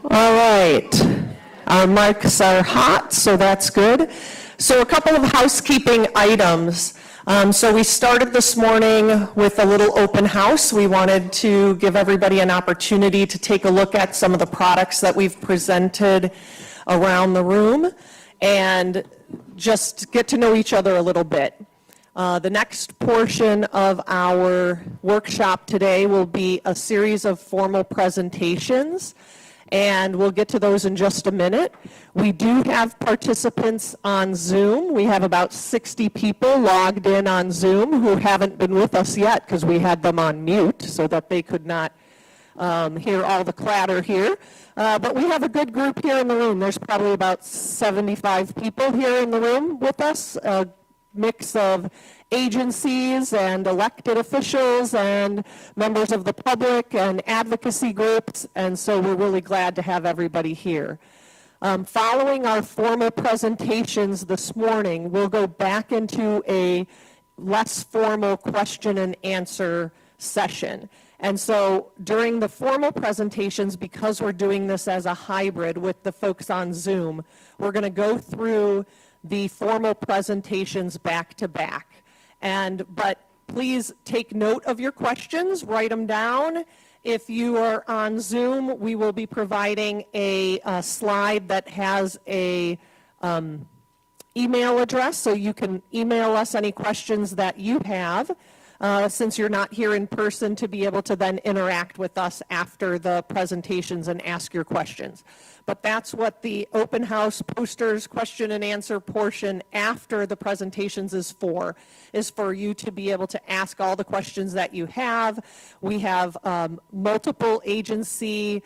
All right. Our mics are hot, so that's good. So a couple of housekeeping items. So we started this morning with a little open house. We wanted to give everybody an opportunity to take a look at some of the products that we've presented around the room and just get to know each other a little bit. The next portion of our workshop today will be a series of formal presentations, and we'll get to those in just a minute. We do have participants on Zoom. We have about 60 people logged in on Zoom who haven't been with us yet because we had them on mute so that they could not hear all the clatter here. But we have a good group here in the room. There's probably about 75 people here in the room with us, a mix of agencies and elected officials and members of the public and advocacy groups, and so we're really glad to have everybody here. Following our formal presentations this morning, we'll go back into a less formal question and answer session. And so during the formal presentations, because we're doing this as a hybrid with the folks on Zoom, we're going to go through the formal presentations back to back. But please take note of your questions, write them down. If you are on Zoom, we will be providing a slide that has a email address, so you can email us any questions that you have. Since you're not here in person, to be able to then interact with us after the presentations and ask your questions. But that's what the open house posters question and answer portion after the presentations is for you to be able to ask all the questions that you have. We have multiple agency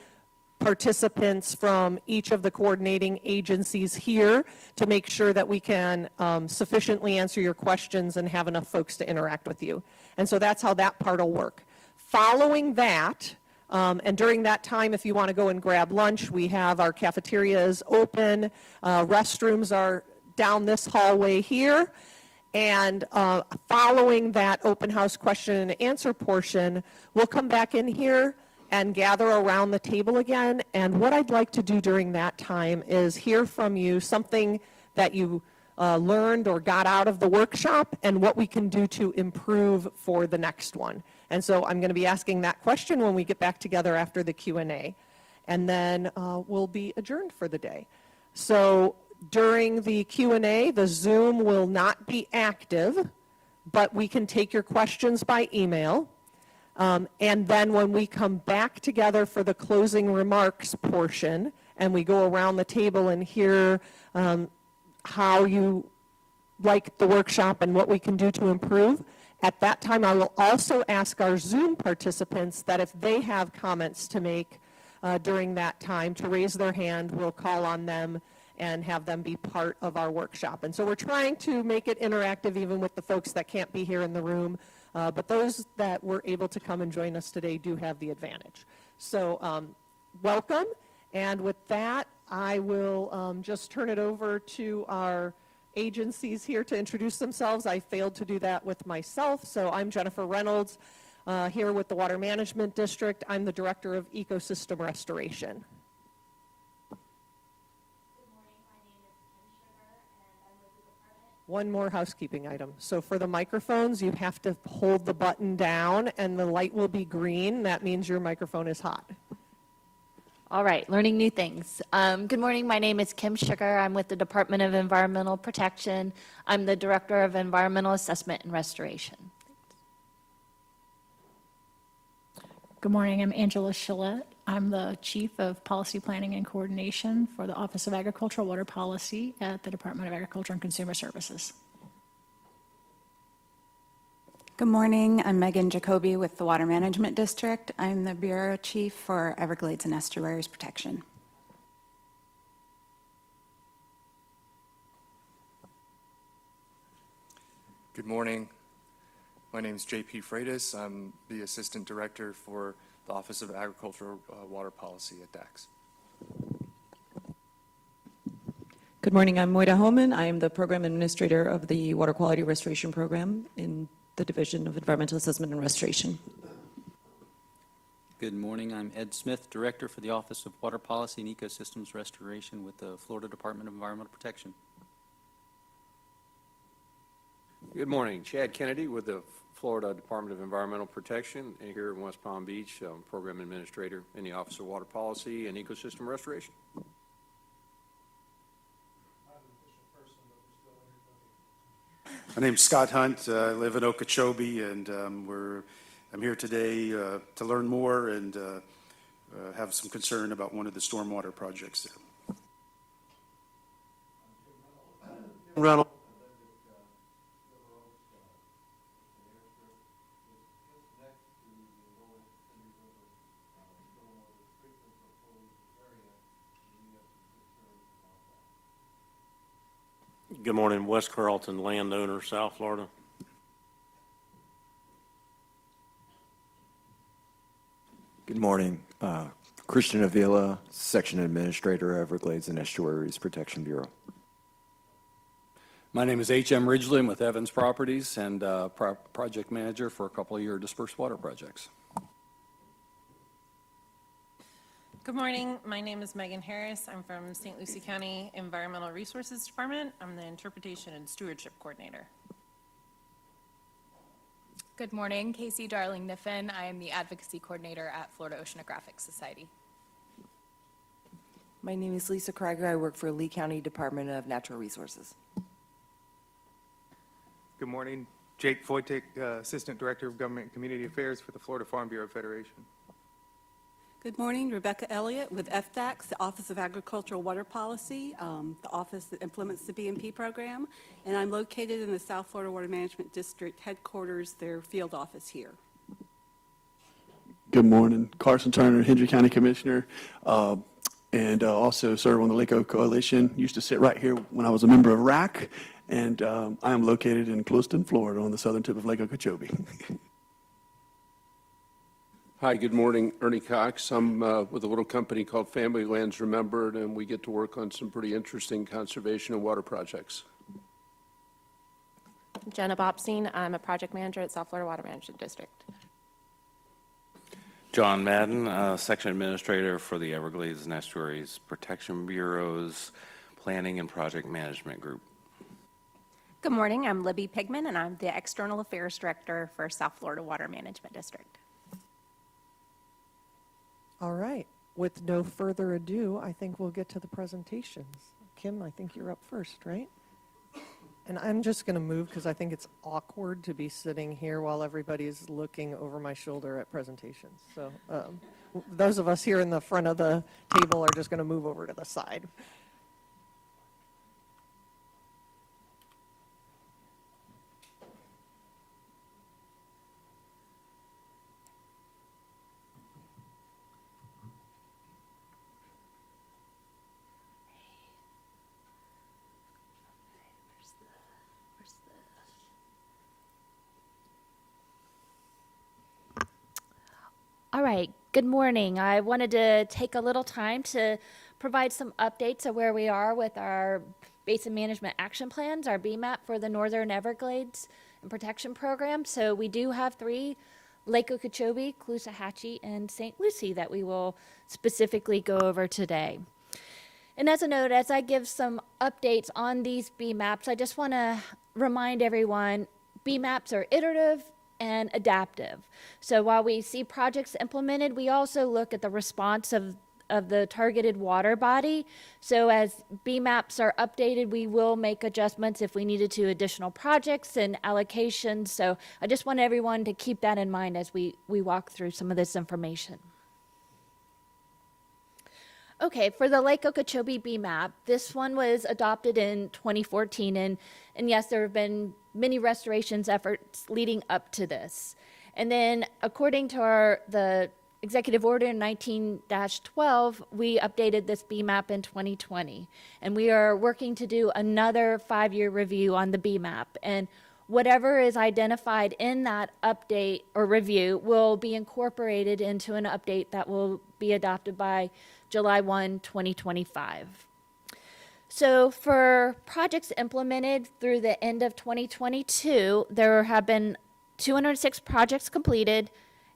participants from each of the coordinating agencies here to make sure that we can sufficiently answer your questions and have enough folks to interact with you. And so that's how that part will work. Following that, and during that time, if you want to go and grab lunch, we have our cafeterias open. Restrooms are down this hallway here. And following that open house question and answer portion, we'll come back in here and gather around the table again. And what I'd like to do during that time is hear from you something that you learned or got out of the workshop and what we can do to improve for the next one. And so I'm going to be asking that question when we get back together after the Q&A. And then we'll be adjourned for the day. So during the Q&A, the Zoom will not be active, but we can take your questions by email. And then when we come back together for the closing remarks portion, and we go around the table and hear how you like the workshop and what we can do to improve, at that time I will also ask our Zoom participants that if they have comments to make during that time to raise their hand. We'll call on them and have them be part of our workshop. And so we're trying to make it interactive even with the folks that can't be here in the room. But those that were able to come and join us today do have the advantage. So welcome. And with that, I will just turn it over to our agencies here to introduce themselves. I failed to do that with myself. So I'm Jennifer Reynolds here with the Water Management District. I'm the Director of Ecosystem Restoration. One more housekeeping item. So for the microphones, you have to hold the button down and the light will be green. That means your microphone is hot. All right, learning new things. Good morning, my name is Kim Sugar. I'm with the Department of Environmental Protection. I'm the Director of Environmental Assessment and Restoration. Good morning, I'm Angela Shillette. I'm the Chief of Policy Planning and Coordination for the Office of Agricultural Water Policy at the Department of Agriculture and Consumer Services. Good morning, I'm Megan Jacoby with the Water Management District. I'm the Bureau Chief for Everglades and Estuaries Protection. Good morning. My name is JP Freitas. I'm the Assistant Director for the Office of Agricultural Water Policy at DAX. Good morning, I'm Moira Homan. I am the Program Administrator of the Water Quality Restoration Program in the Division of Environmental Assessment and Restoration. Good morning. I'm Ed Smith, Director for the Office of Water Policy and Ecosystems Restoration with the Florida Department of Environmental Protection. Good morning. Chad Kennedy with the Florida Department of Environmental Protection and here in West Palm Beach, Program Administrator in the Office of Water Policy and Ecosystem Restoration. My name's Scott Hunt. I live in Okeechobee, and I'm here today to learn more and have some concern about one of the stormwater projects there. Reynolds. Good morning, West Carlton landowner, South Florida. Good morning. Christian Avila, Section Administrator, Everglades and Estuaries Protection Bureau. My name is H.M. Ridgely. I'm with Evans Properties and Project Manager for a couple of your dispersed water projects. Good morning. My name is Megan Harris. I'm from St. Lucie County Environmental Resources Department. I'm the Interpretation and Stewardship Coordinator. Good morning. Casey Darling Niffen. I am the Advocacy Coordinator at Florida Oceanographic Society. My name is Lisa Krieger. I work for Lee County Department of Natural Resources. Good morning. Jake Foytik, Assistant Director of Government and Community Affairs for the Florida Farm Bureau Federation. Good morning, Rebecca Elliott with FDACS, the Office of Agricultural Water Policy, the office that implements the BMP program, and I'm located in the South Florida Water Management District headquarters, their field office here. Good morning, Carson Turner, Hendry County Commissioner, and also serve on the Lake Oak Coalition. Used to sit right here when I was a member of RAC, and I am located in Clewiston, Florida, on the southern tip of Lake Okeechobee. Hi, good morning. Ernie Cox. I'm with a little company called Family Lands Remembered, and we get to work on some pretty interesting conservation and water projects. Jenna Bopstein. I'm a project manager at South Florida Water Management District. John Madden, Section Administrator for the Everglades and Estuaries Protection Bureau's Planning and Project Management Group. Good morning. I'm Libby Pigman, and I'm the External Affairs Director for South Florida Water Management District. All right. With no further ado, I think we'll get to the presentations. Kim, I think you're up first, right? And I'm just going to move because I think it's awkward to be sitting here while everybody's looking over my shoulder at presentations. So those of us here in the front of the table are just going to move over to the side. All right, good morning. I wanted to take a little time to provide some updates of where we are with our Basin Management Action Plans, our BMAP for the Northern Everglades and Protection Program. So we do have 3, Lake Okeechobee, Caloosahatchee, and St. Lucie that we will specifically go over today. And as a note, as I give some updates on these BMAPs, I just want to remind everyone, BMAPs are iterative and adaptive. So while we see projects implemented, we also look at the response of the targeted water body. So as BMAPs are updated, we will make adjustments if we needed to additional projects and allocations. So I just want everyone to keep that in mind as we walk through some of this information. Okay, for the Lake Okeechobee BMAP, this one was adopted in 2014, and yes, there have been many restorations efforts leading up to this. And then, according to the Executive Order 19-12, we updated this BMAP in 2020, and we are working to do another 5-year review on the BMAP. And whatever is identified in that update or review will be incorporated into an update that will be adopted by July 1, 2025. So for projects implemented through the end of 2022, there have been 206 projects completed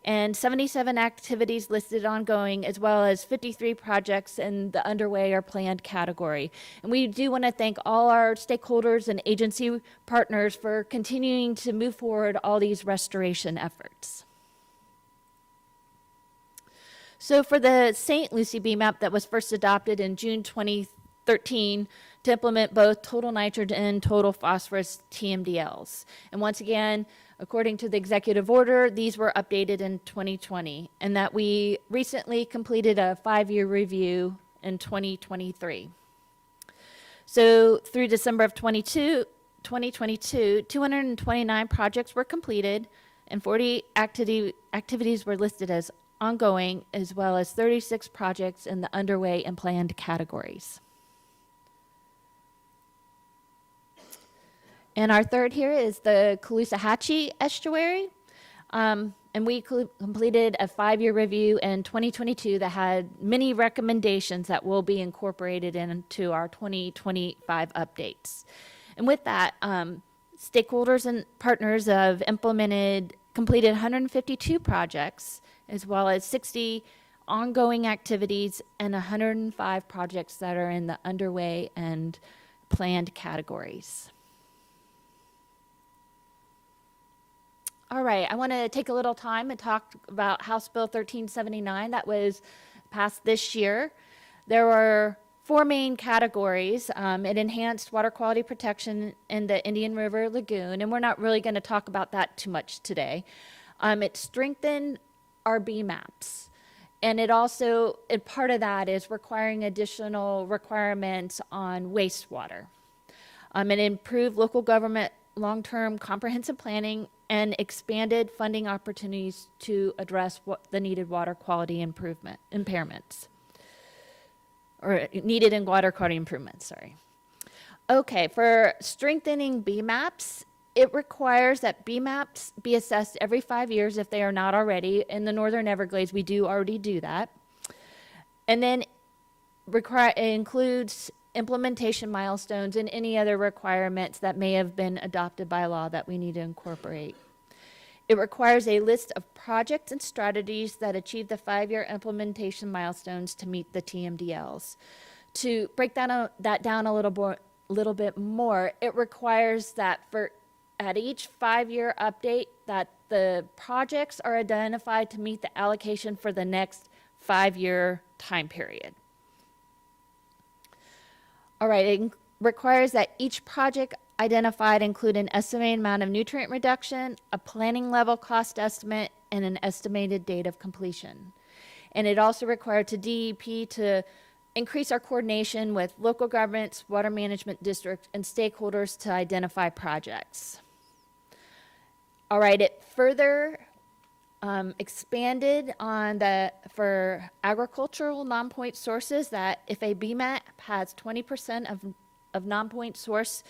and 77 activities listed ongoing, as well as 53 projects in the underway or planned category. And we do want to thank all our stakeholders and agency partners for continuing to move forward all these restoration efforts. So for the St. Lucie BMAP that was first adopted in June 2013 to implement both total nitrogen and total phosphorus TMDLs. And once again, according to the executive order, these were updated in 2020, and that we recently completed a 5-year review in 2023. So through December of 2022, 229 projects were completed and 40 activities were listed as ongoing, as well as 36 projects in the underway and planned categories. And our third here is the Caloosahatchee Estuary. And we completed a 5-year review in 2022 that had many recommendations that will be incorporated into our 2025 updates. And with that, stakeholders and partners have completed 152 projects, as well as 60 ongoing activities and 105 projects that are in the underway and planned categories. All right, I want to take a little time and talk about House Bill 1379 that was passed this year. There were 4 main categories. It enhanced water quality protection in the Indian River Lagoon, and we're not really going to talk about that too much today. It strengthened our BMAPs, and it also, and part of that is requiring additional requirements on wastewater. It improved local government long-term comprehensive planning and expanded funding opportunities to address the needed water quality impairments. Or needed in water quality improvements, sorry. Okay, for strengthening BMAPs, it requires that BMAPs be assessed every 5 years if they are not already. In the Northern Everglades, we do already do that. And then it includes implementation milestones and any other requirements that may have been adopted by law that we need to incorporate. It requires a list of projects and strategies that achieve the 5-year implementation milestones to meet the TMDLs. To break that down a little bit more, it requires that at each 5-year update that the projects are identified to meet the allocation for the next 5-year time period. All right, it requires that each project identified include an estimated amount of nutrient reduction, a planning level cost estimate, and an estimated date of completion. And it also required to DEP to increase our coordination with local governments, water management districts, and stakeholders to identify projects. All right, it further expanded on for agricultural non-point sources that if a BMAP has 20% of non-point source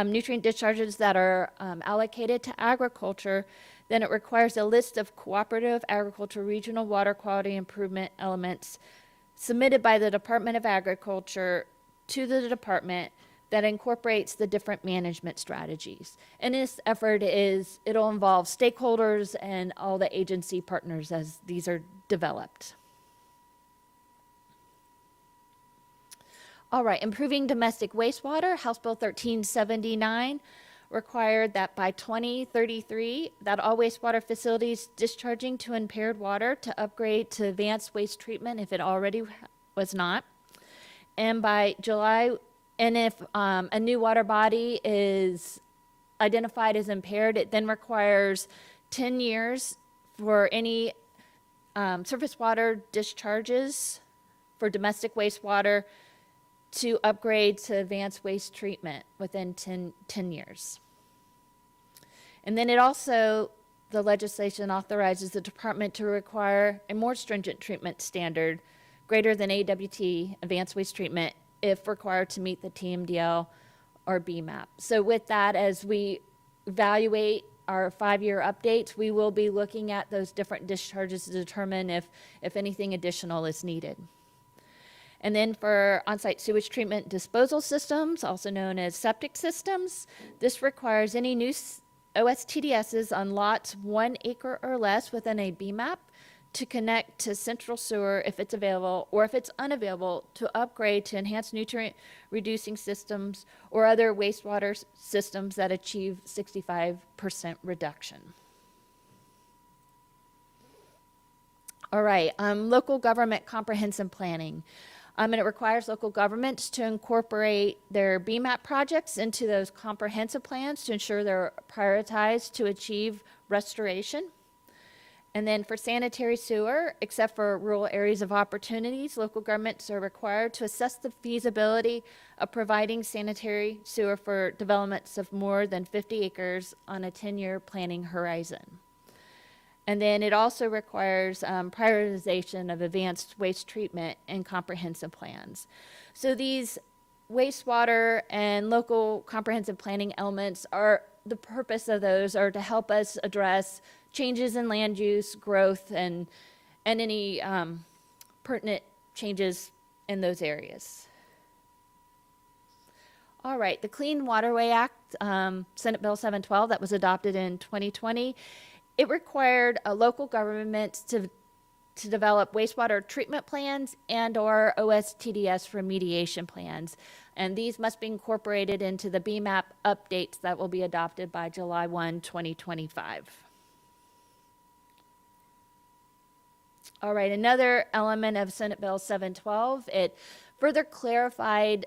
nutrient discharges that are allocated to agriculture, then it requires a list of cooperative agriculture regional water quality improvement elements submitted by the Department of Agriculture to the department that incorporates the different management strategies. And this effort it'll involve stakeholders and all the agency partners as these are developed. All right, improving domestic wastewater, House Bill 1379 required that by 2033 that all wastewater facilities discharging to impaired water to upgrade to advanced waste treatment if it already was not. And by July, and if a new water body is identified as impaired, it then requires 10 years for any surface water discharges for domestic wastewater to upgrade to advanced waste treatment within 10 years. And then the legislation authorizes the department to require a more stringent treatment standard greater than AWT, advanced waste treatment, if required to meet the TMDL or BMAP. So with that, as we evaluate our 5-year updates, we will be looking at those different discharges to determine if anything additional is needed. And then for on-site sewage treatment disposal systems, also known as septic systems, this requires any new OSTDSs on lots 1 acre or less within a BMAP to connect to central sewer if it's available, or if it's unavailable, to upgrade to enhanced nutrient reducing systems or other wastewater systems that achieve 65% reduction. All right, local government comprehensive planning. And it requires local governments to incorporate their BMAP projects into those comprehensive plans to ensure they're prioritized to achieve restoration. And then for sanitary sewer, except for rural areas of opportunities, local governments are required to assess the feasibility of providing sanitary sewer for developments of more than 50 acres on a 10-year planning horizon. And then it also requires prioritization of advanced waste treatment and comprehensive plans. So these wastewater and local comprehensive planning elements are, the purpose of those are to help us address changes in land use, growth, and any pertinent changes in those areas. All right, the Clean Waterway Act, Senate Bill 712, that was adopted in 2020, it required local governments to develop wastewater treatment plans and or OSTDS remediation plans. And these must be incorporated into the BMAP updates that will be adopted by July 1, 2025. All right, another element of Senate Bill 712, it further clarified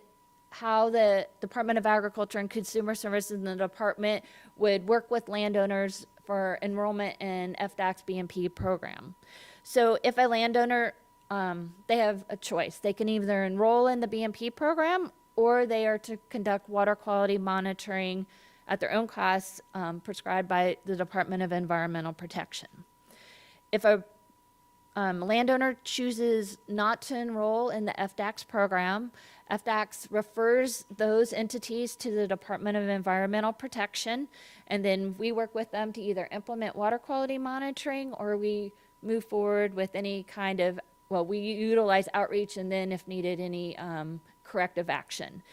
how the Department of Agriculture and Consumer Services and the department would work with landowners for enrollment in FDAC's BMP program. So if a landowner, they have a choice. They can either enroll in the BMP program or they are to conduct water quality monitoring at their own costs prescribed by the Department of Environmental Protection. If a landowner chooses not to enroll in the FDAC's program, FDAC's refers those entities to the Department of Environmental Protection, and then we work with them to either implement water quality monitoring or we move forward with any kind of, well, we utilize outreach and then if needed, any corrective action.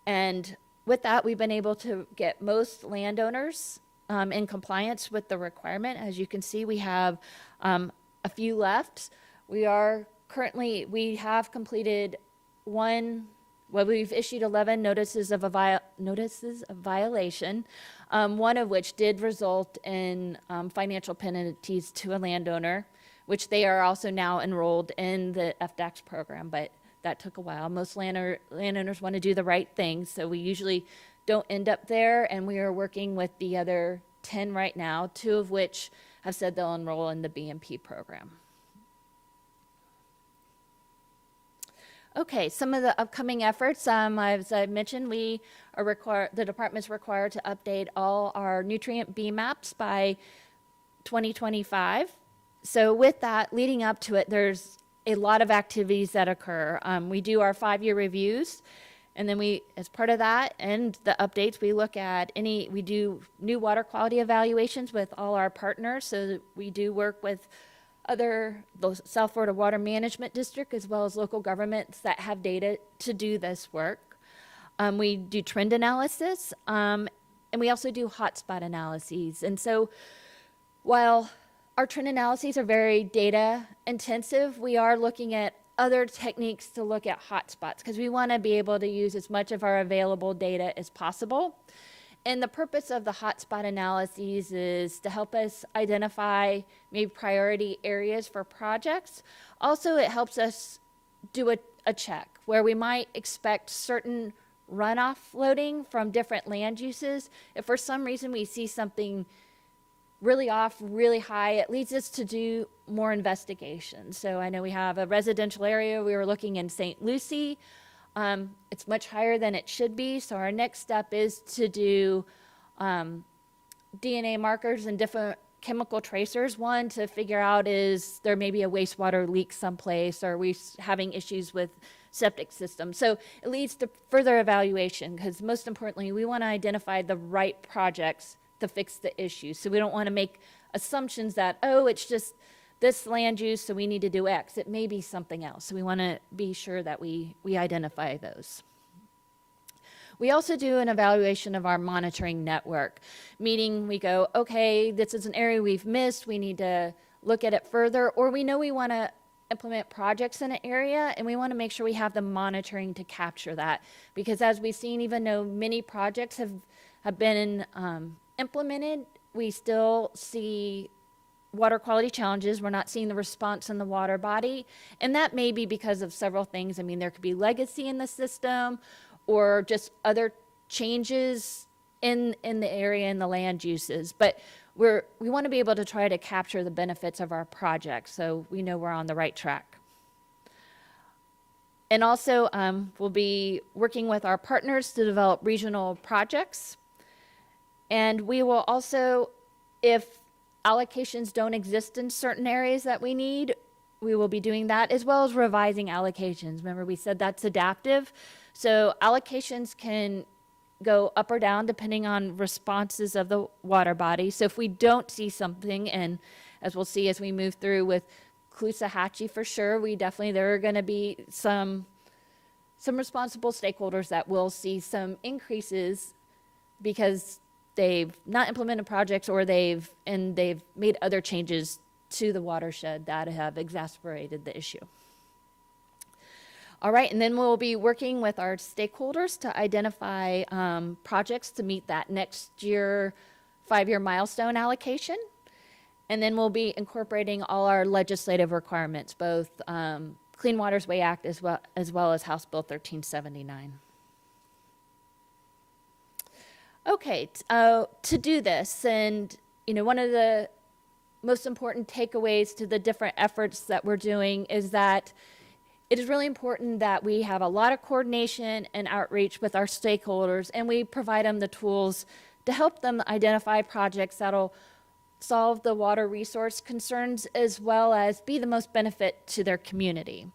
And with that, we've been able to get most landowners in compliance with the requirement. As you can see, we have a few left. We have completed we've issued 11 notices of violation, one of which did result in financial penalties to a landowner, which they are also now enrolled in the FDAC's program, but that took a while. Most landowners want to do the right thing, so we usually don't end up there, and we are working with the other 10 right now, 2 of which have said they'll enroll in the BMP program. Okay, some of the upcoming efforts, as I mentioned, the department's required to update all our nutrient BMAPs by 2025. So with that, leading up to it, there's a lot of activities that occur. We do our 5-year reviews, and then as part of that and the updates, we do new water quality evaluations with all our partners. So we do work with the South Florida Water Management District as well as local governments that have data to do this work. We do trend analysis, and we also do hotspot analyses. And so while our trend analyses are very data intensive, we are looking at other techniques to look at hotspots because we want to be able to use as much of our available data as possible. And the purpose of the hotspot analyses is to help us identify maybe priority areas for projects. Also, it helps us do a check where we might expect certain runoff loading from different land uses. If for some reason we see something really off, really high, it leads us to do more investigation. So I know we have a residential area. We were looking in St. Lucie. It's much higher than it should be. So our next step is to do DNA markers and different chemical tracers. One, to figure out is there maybe a wastewater leak someplace, or are we having issues with septic systems. So it leads to further evaluation because most importantly, we want to identify the right projects to fix the issue. So we don't want to make assumptions that, oh, it's just this land use, so we need to do X. It may be something else. So we want to be sure that we identify those. We also do an evaluation of our monitoring network, meaning we go, okay, this is an area we've missed, we need to look at it further, or we know we want to implement projects in an area and we want to make sure we have the monitoring to capture that. Because as we've seen, even though many projects have been implemented, we still see water quality challenges. We're not seeing the response in the water body. And that may be because of several things. I mean, there could be legacy in the system or just other changes in the area and the land uses. But we want to be able to try to capture the benefits of our project so we know we're on the right track. And also, we'll be working with our partners to develop regional projects. And we will also, if allocations don't exist in certain areas that we need, we will be doing that, as well as revising allocations. Remember, we said that's adaptive. So allocations can go up or down depending on responses of the water body. So if we don't see something, and as we'll see as we move through with Caloosahatchee for sure, there are going to be some responsible stakeholders that will see some increases because they've not implemented projects or they've made other changes to the watershed that have exacerbated the issue. All right, and then we'll be working with our stakeholders to identify projects to meet that next year 5-year milestone allocation. And then we'll be incorporating all our legislative requirements, both Clean Water's Way Act as well as House Bill 1379. Okay, to do this, and one of the most important takeaways to the different efforts that we're doing is that it is really important that we have a lot of coordination and outreach with our stakeholders, and we provide them the tools to help them identify projects that'll solve the water resource concerns as well as be the most benefit to their community.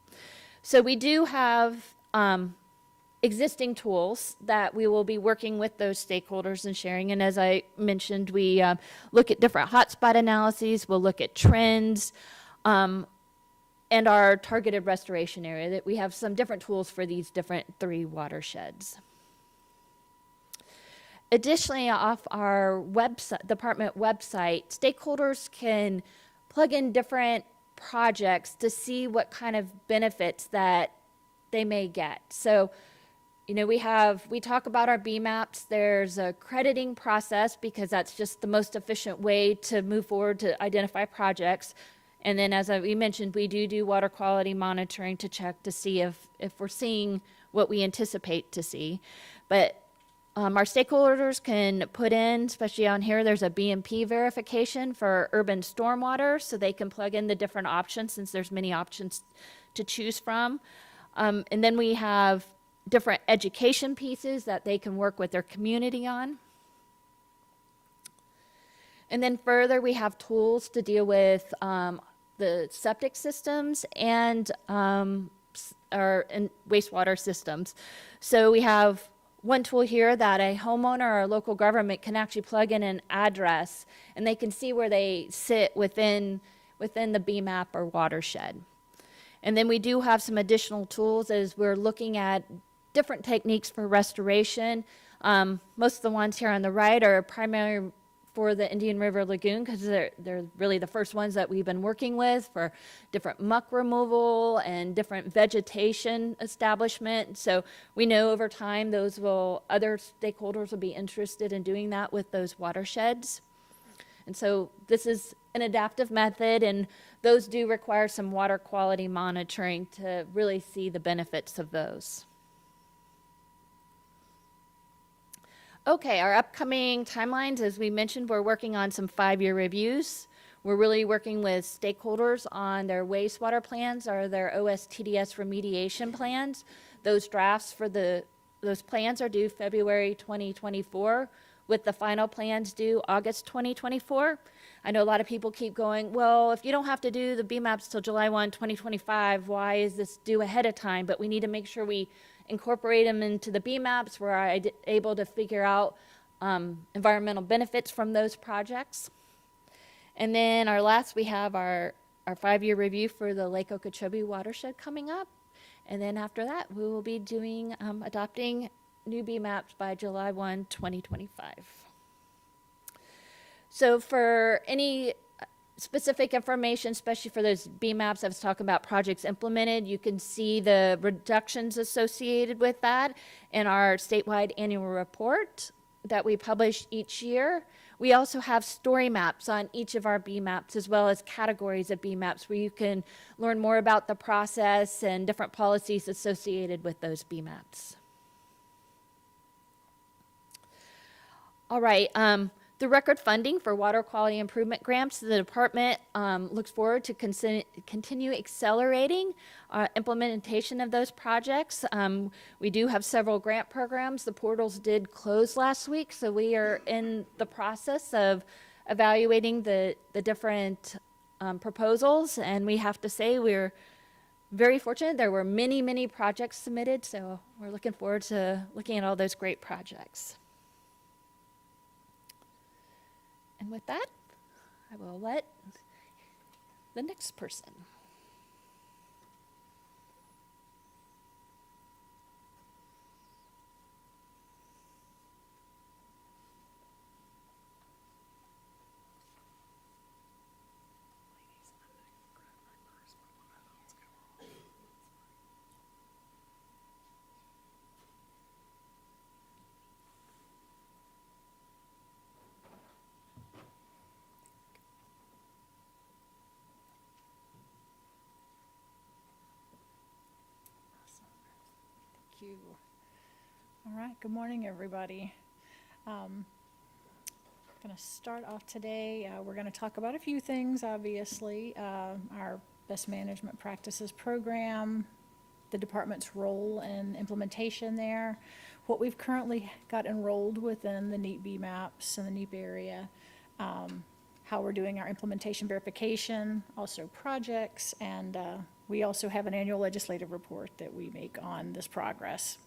So we do have existing tools that we will be working with those stakeholders and sharing. And as I mentioned, we look at different hotspot analyses, we'll look at trends, and our targeted restoration area, that we have some different tools for these different 3 watersheds. Additionally, off our department website, stakeholders can plug in different projects to see what kind of benefits that they may get. So, we talk about our BMAPs. There's a crediting process because that's just the most efficient way to move forward to identify projects. And then, as we mentioned, we do water quality monitoring to check to see if we're seeing what we anticipate to see. But our stakeholders can put in, especially on here, there's a BMP verification for urban stormwater, so they can plug in the different options since there's many options to choose from. And then we have different education pieces that they can work with their community on. And then further, we have tools to deal with the septic systems and wastewater systems. So we have one tool here that a homeowner or local government can actually plug in an address, and they can see where they sit within the BMAP or watershed. And then we do have some additional tools as we're looking at different techniques for restoration. Most of the ones here on the right are primarily for the Indian River Lagoon because they're really the first ones that we've been working with for different muck removal and different vegetation establishment. So we know over time other stakeholders will be interested in doing that with those watersheds. And so this is an adaptive method, and those do require some water quality monitoring to really see the benefits of those. Okay, our upcoming timelines, as we mentioned, we're working on some 5-year reviews. We're really working with stakeholders on their wastewater plans or their OSTDS remediation plans. Those drafts for those plans are due February 2024, with the final plans due August 2024. I know a lot of people keep going, well, if you don't have to do the BMAPs till July 1, 2025, why is this due ahead of time? But we need to make sure we incorporate them into the BMAPs. We're able to figure out environmental benefits from those projects. And then we have our 5-year review for the Lake Okeechobee watershed coming up. And then after that, we will be doing adopting new B maps by July 1, 2025. So for any specific information, especially for those B maps I was talking about, projects implemented, you can see the reductions associated with that in our statewide annual report that we publish each year. We also have story maps on each of our B maps, as well as categories of B maps, where you can learn more about the process and different policies associated with those B maps. All right, the record funding for water quality improvement grants, the department looks forward to continue accelerating implementation of those projects. We do have several grant programs. The portals did close last week, so we are in the process of evaluating the different proposals, and we have to say we're very fortunate. There were many, many projects submitted, so we're looking forward to looking at all those great projects. And with that, I will let the next person. Thank you. All right, good morning, everybody. Going to start off today. We're going to talk about a few things, obviously. Our best management practices program, the department's role and implementation there, what we've currently got enrolled within the NEEPP maps in the NEEPP area, how we're doing our implementation verification, also projects, and we also have an annual legislative report that we make on this progress.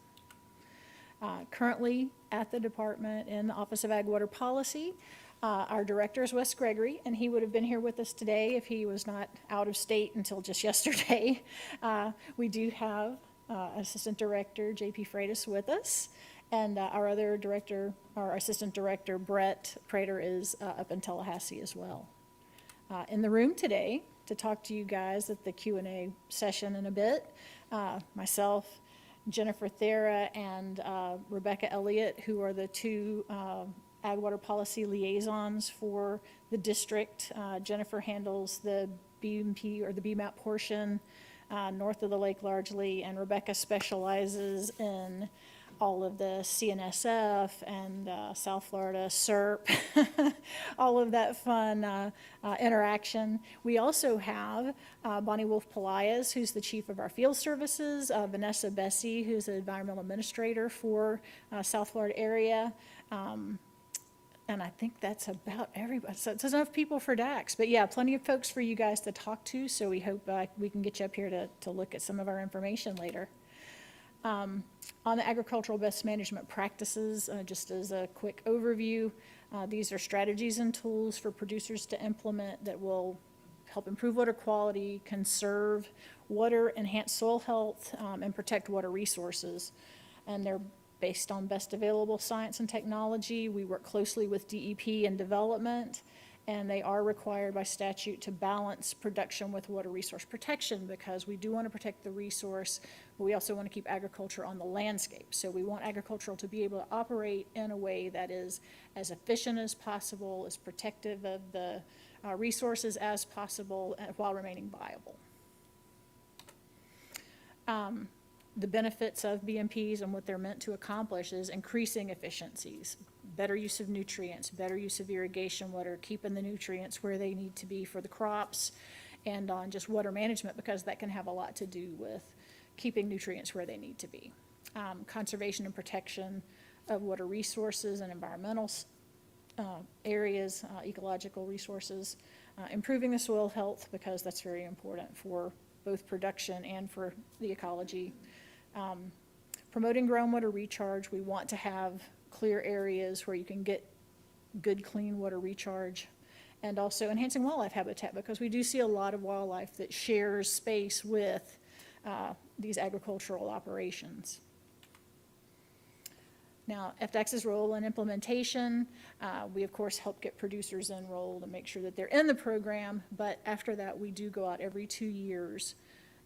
Currently at the department in the Office of Ag Water Policy, our director is Wes Gregory, and he would have been here with us today if he was not out of state until just yesterday. We do have Assistant Director J.P. Freitas with us, and our other director, our Assistant Director Brett Prater, is up in Tallahassee as well. In the room today to talk to you guys at the Q&A session in a bit, myself, Jennifer Thera, and Rebecca Elliott, who are the two Ag Water Policy liaisons for the district. Jennifer handles the BMP or the BMAP portion north of the lake largely, and Rebecca specializes in all of the CNSF and South Florida SERP, all of that fun interaction. We also have Bonnie Wolf Pelaez, who's the chief of our field services, Vanessa Bessie, who's the environmental administrator for South Florida area. And I think that's about everybody. So it's enough people for DAX. But yeah, plenty of folks for you guys to talk to, so we hope we can get you up here to look at some of our information later. On the agricultural best management practices, just as a quick overview, these are strategies and tools for producers to implement that will help improve water quality, conserve water, enhance soil health, and protect water resources. And they're based on best available science and technology. We work closely with DEP and development, and they are required by statute to balance production with water resource protection, because we do want to protect the resource, but we also want to keep agriculture on the landscape. So we want agricultural to be able to operate in a way that is as efficient as possible, as protective of the resources as possible, while remaining viable. The benefits of BMPs and what they're meant to accomplish is increasing efficiencies, better use of nutrients, better use of irrigation water, keeping the nutrients where they need to be for the crops, and on just water management, because that can have a lot to do with keeping nutrients where they need to be. Conservation and protection of water resources and environmental areas, ecological resources, improving the soil health, because that's very important for both production and for the ecology. Promoting groundwater recharge. We want to have clear areas where you can get good, clean water recharge, and also enhancing wildlife habitat, because we do see a lot of wildlife that shares space with these agricultural operations. Now, FDACS's role in implementation, we of course help get producers enrolled and make sure that they're in the program, but after that, we do go out every 2 years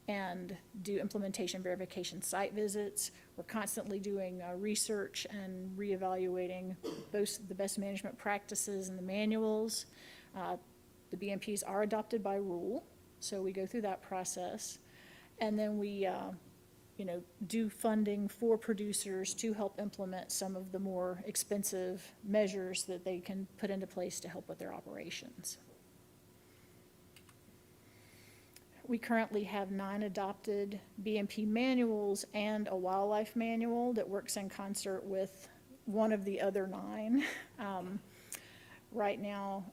and do implementation verification site visits. We're constantly doing research and reevaluating both the best management practices and the manuals. The BMPs are adopted by rule, so we go through that process. And then we do funding for producers to help implement some of the more expensive measures that they can put into place to help with their operations. We currently have 9 adopted BMP manuals and a wildlife manual that works in concert with one of the other 9. Right now,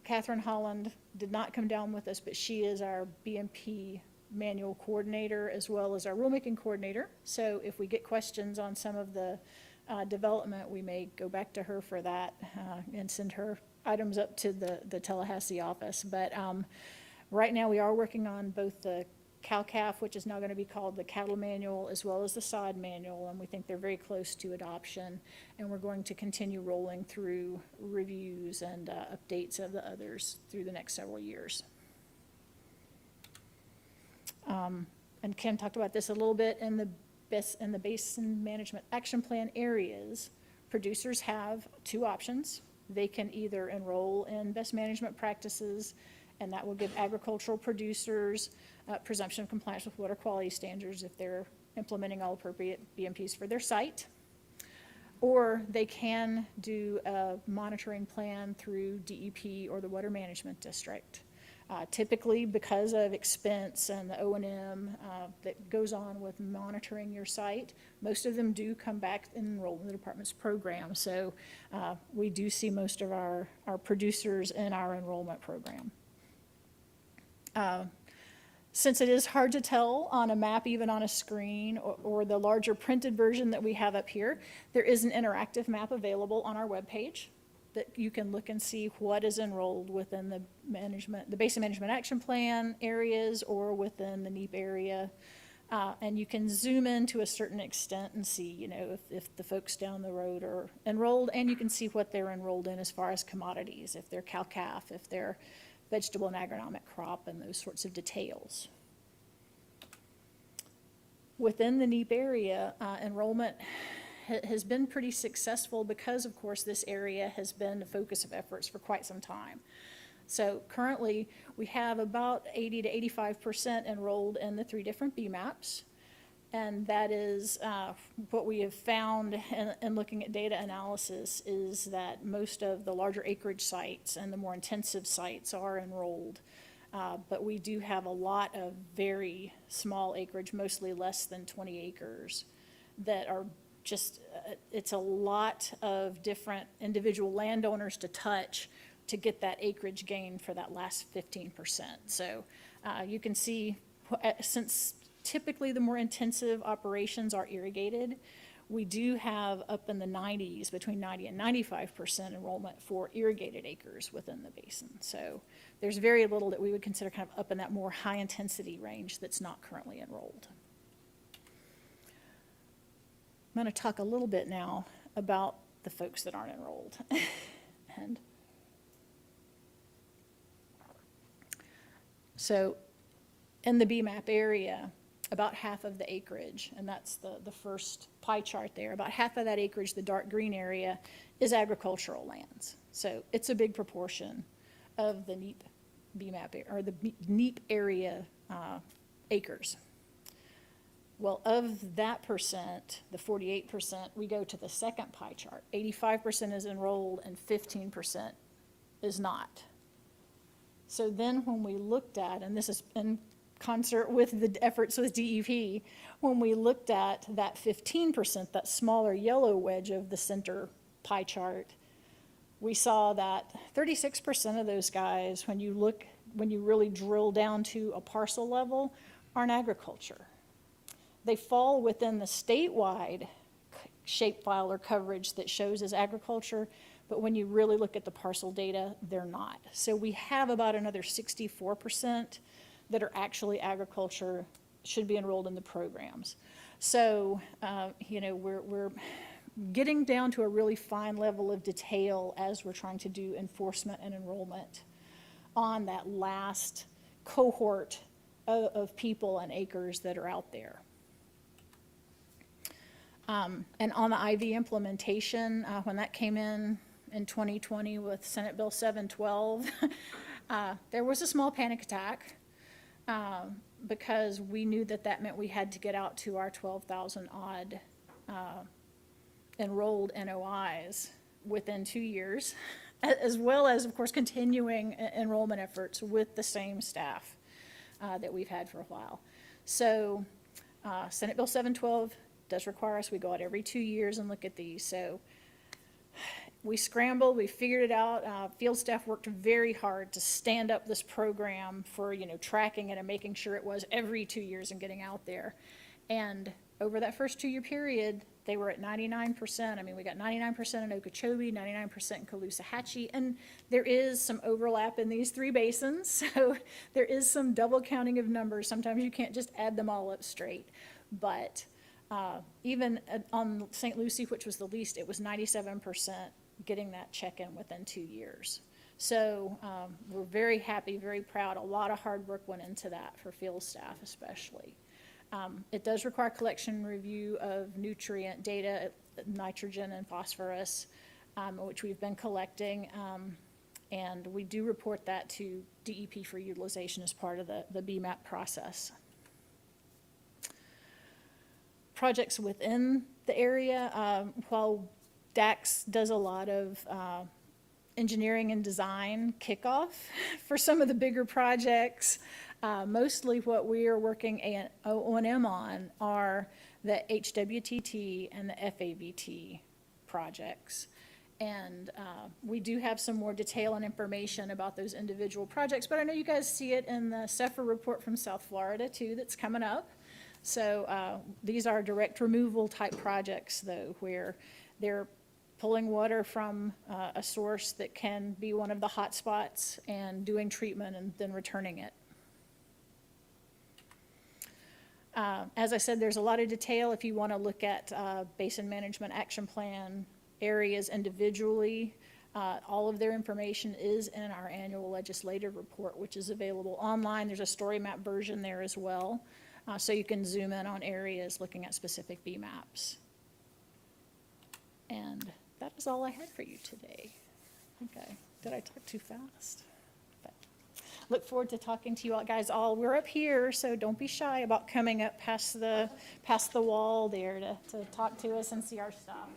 Catherine Holland did not come down with us, but she is our BMP manual coordinator as well as our rulemaking coordinator. So if we get questions on some of the development, we may go back to her for that and send her items up to the Tallahassee office. But right now we are working on both the cow-calf, which is now going to be called the cattle manual, as well as the sod manual, and we think they're very close to adoption. And we're going to continue rolling through reviews and updates of the others through the next several years. And Kim talked about this a little bit in the Basin Management Action Plan areas. Producers have 2 options. They can either enroll in best management practices, and that will give agricultural producers presumption of compliance with water quality standards if they're implementing all appropriate BMPs for their site. Or they can do a monitoring plan through DEP or the Water Management District. Typically, because of expense and the O&M that goes on with monitoring your site, most of them do come back and enroll in the department's program. So we do see most of our producers in our enrollment program. Since it is hard to tell on a map, even on a screen, or the larger printed version that we have up here, there is an interactive map available on our webpage that you can look and see what is enrolled within the Basin Management Action Plan areas or within the NEEPP area. And you can zoom in to a certain extent and see, if the folks down the road are enrolled, and you can see what they're enrolled in as far as commodities, if they're cow-calf, if they're vegetable and agronomic crop, and those sorts of details. Within the NEEPP area, enrollment has been pretty successful because, of course, this area has been a focus of efforts for quite some time. So currently, we have about 80 to 85% enrolled in the 3 different BMAPs. And that is what we have found in looking at data analysis, is that most of the larger acreage sites and the more intensive sites are enrolled. But we do have a lot of very small acreage, mostly less than 20 acres, that are just, it's a lot of different individual landowners to touch to get that acreage gain for that last 15%. So you can see, since typically the more intensive operations are irrigated, we do have up in the 90s, between 90 and 95% enrollment for irrigated acres within the basin. So there's very little that we would consider kind of up in that more high intensity range that's not currently enrolled. I'm going to talk a little bit now about the folks that aren't enrolled. And so in the BMAP area, about half of the acreage, and that's the first pie chart there, about half of that acreage, the dark green area, is agricultural lands. So it's a big proportion of the NEEPP BMAP, or the NEEPP area acres. Well, of that percent, the 48%, we go to the second pie chart. 85% is enrolled and 15% is not. So then when we looked at, and this is in concert with the efforts with DEP, when we looked at that 15%, that smaller yellow wedge of the center pie chart, we saw that 36% of those guys, when you really drill down to a parcel level, aren't agriculture. They fall within the statewide shapefile or coverage that shows as agriculture, but when you really look at the parcel data, they're not. So we have about another 64% that are actually agriculture, should be enrolled in the programs. So, we're getting down to a really fine level of detail as we're trying to do enforcement and enrollment on that last cohort of people and acres that are out there. And on the IV implementation, when that came in 2020 with Senate Bill 712, there was a small panic attack because we knew that that meant we had to get out to our 12,000 odd enrolled NOIs within 2 years, as well as, of course, continuing enrollment efforts with the same staff that we've had for a while. So Senate Bill 712 does require us, we go out every 2 years and look at these. So we scrambled, we figured it out. Field staff worked very hard to stand up this program for, tracking it and making sure it was every 2 years and getting out there. And over that first 2 year period, they were at 99%. I mean, we got 99% in Okeechobee, 99% in Caloosahatchee, and there is some overlap in these 3 basins, so there is some double counting of numbers. Sometimes you can't just add them all up straight. But even on St. Lucie, which was the least, it was 97% getting that check-in within 2 years. So we're very happy, very proud. A lot of hard work went into that for field staff especially. It does require collection and review of nutrient data, nitrogen and phosphorus, which we've been collecting, and we do report that to DEP for utilization as part of the BMAP process. Projects within the area, while DAX does a lot of engineering and design kickoff for some of the bigger projects, mostly what we are working O&M on are the HWTT and the FAVT projects. And we do have some more detail and information about those individual projects, but I know you guys see it in the SEFRA report from South Florida too that's coming up. So these are direct removal type projects though, where they're pulling water from a source that can be one of the hot spots and doing treatment and then returning it. As I said, there's a lot of detail if you want to look at Basin Management Action Plan areas individually. All of their information is in our annual legislative report, which is available online. There's a story map version there as well, so you can zoom in on areas looking at specific BMAPs. And that is all I had for you today. Okay, did I talk too fast? But look forward to talking to you all, guys. We're up here, so don't be shy about coming up past the wall there to talk to us and see our stuff.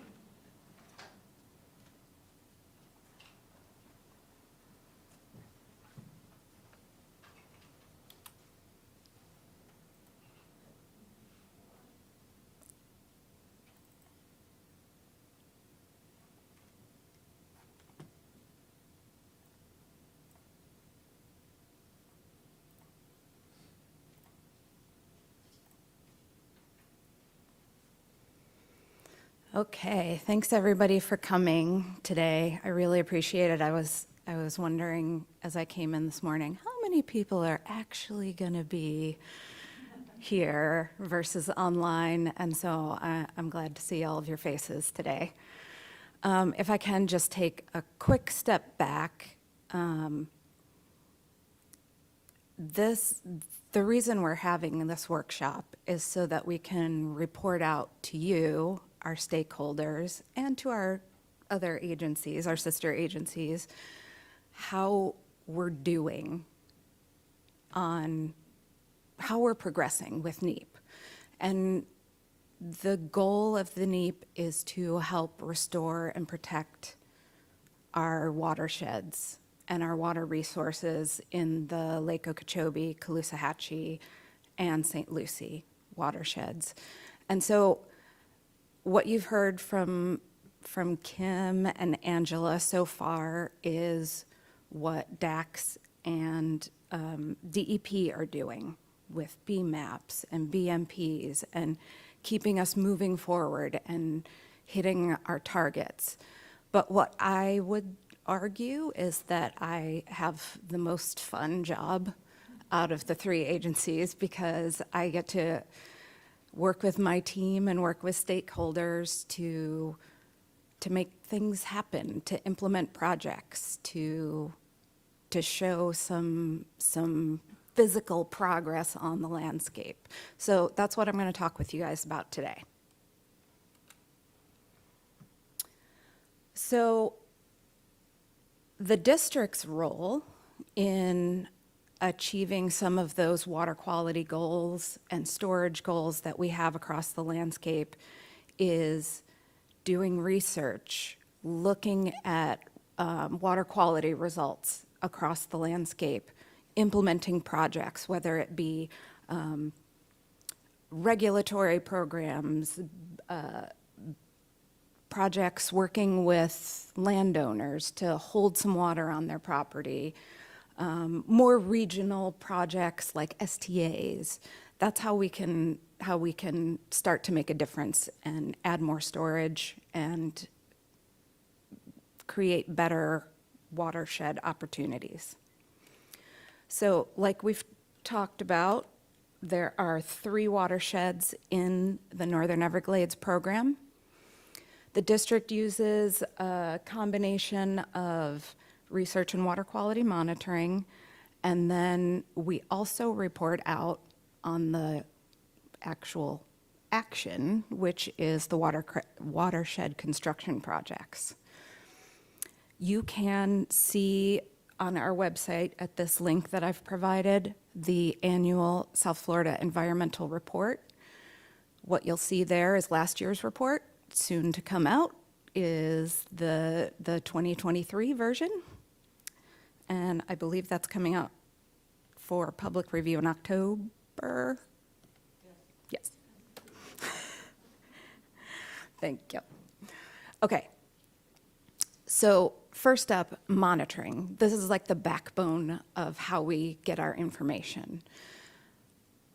Okay, thanks everybody for coming today. I really appreciate it. I was wondering as I came in this morning, how many people are actually going to be here versus online, and so I'm glad to see all of your faces today. If I can just take a quick step back, the reason we're having this workshop is so that we can report out to you, our stakeholders, and to our other agencies, our sister agencies, how we're doing on how we're progressing with NEEPP. And the goal of the NEEPP is to help restore and protect our watersheds and our water resources in the Lake Okeechobee, Caloosahatchee, and St. Lucie watersheds. And so what you've heard from Kim and Angela so far is what DAX and DEP are doing with BMAPs and BMPs and keeping us moving forward and hitting our targets. But what I would argue is that I have the most fun job out of the 3 agencies because I get to work with my team and work with stakeholders to make things happen, to implement projects, to show some physical progress on the landscape. So that's what I'm going to talk with you guys about today. So the district's role in achieving some of those water quality goals and storage goals that we have across the landscape is doing research, looking at water quality results across the landscape, implementing projects, whether it be regulatory programs, projects working with landowners to hold some water on their property, more regional projects like STAs. That's how we can start to make a difference and add more storage and create better watershed opportunities. So like we've talked about, there are 3 watersheds in the Northern Everglades program. The district uses a combination of research and water quality monitoring, and then we also report out on the actual action, which is the watershed construction projects. You can see on our website at this link that I've provided the annual South Florida Environmental Report. What you'll see there is last year's report. Soon to come out is the 2023 version, and I believe that's coming out for public review in October. Yes. Thank you. Okay. So first up, monitoring. This is like the backbone of how we get our information.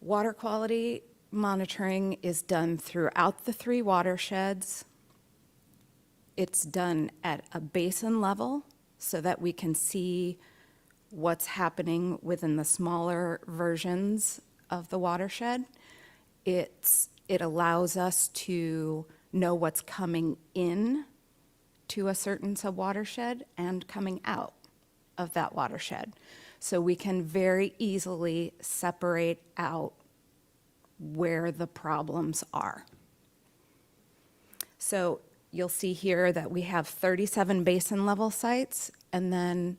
Water quality monitoring is done throughout the 3 watersheds. It's done at a basin level so that we can see what's happening within the smaller versions of the watershed. It allows us to know what's coming in to a certain subwatershed and coming out of that watershed. So we can very easily separate out where the problems are. So you'll see here that we have 37 basin level sites and then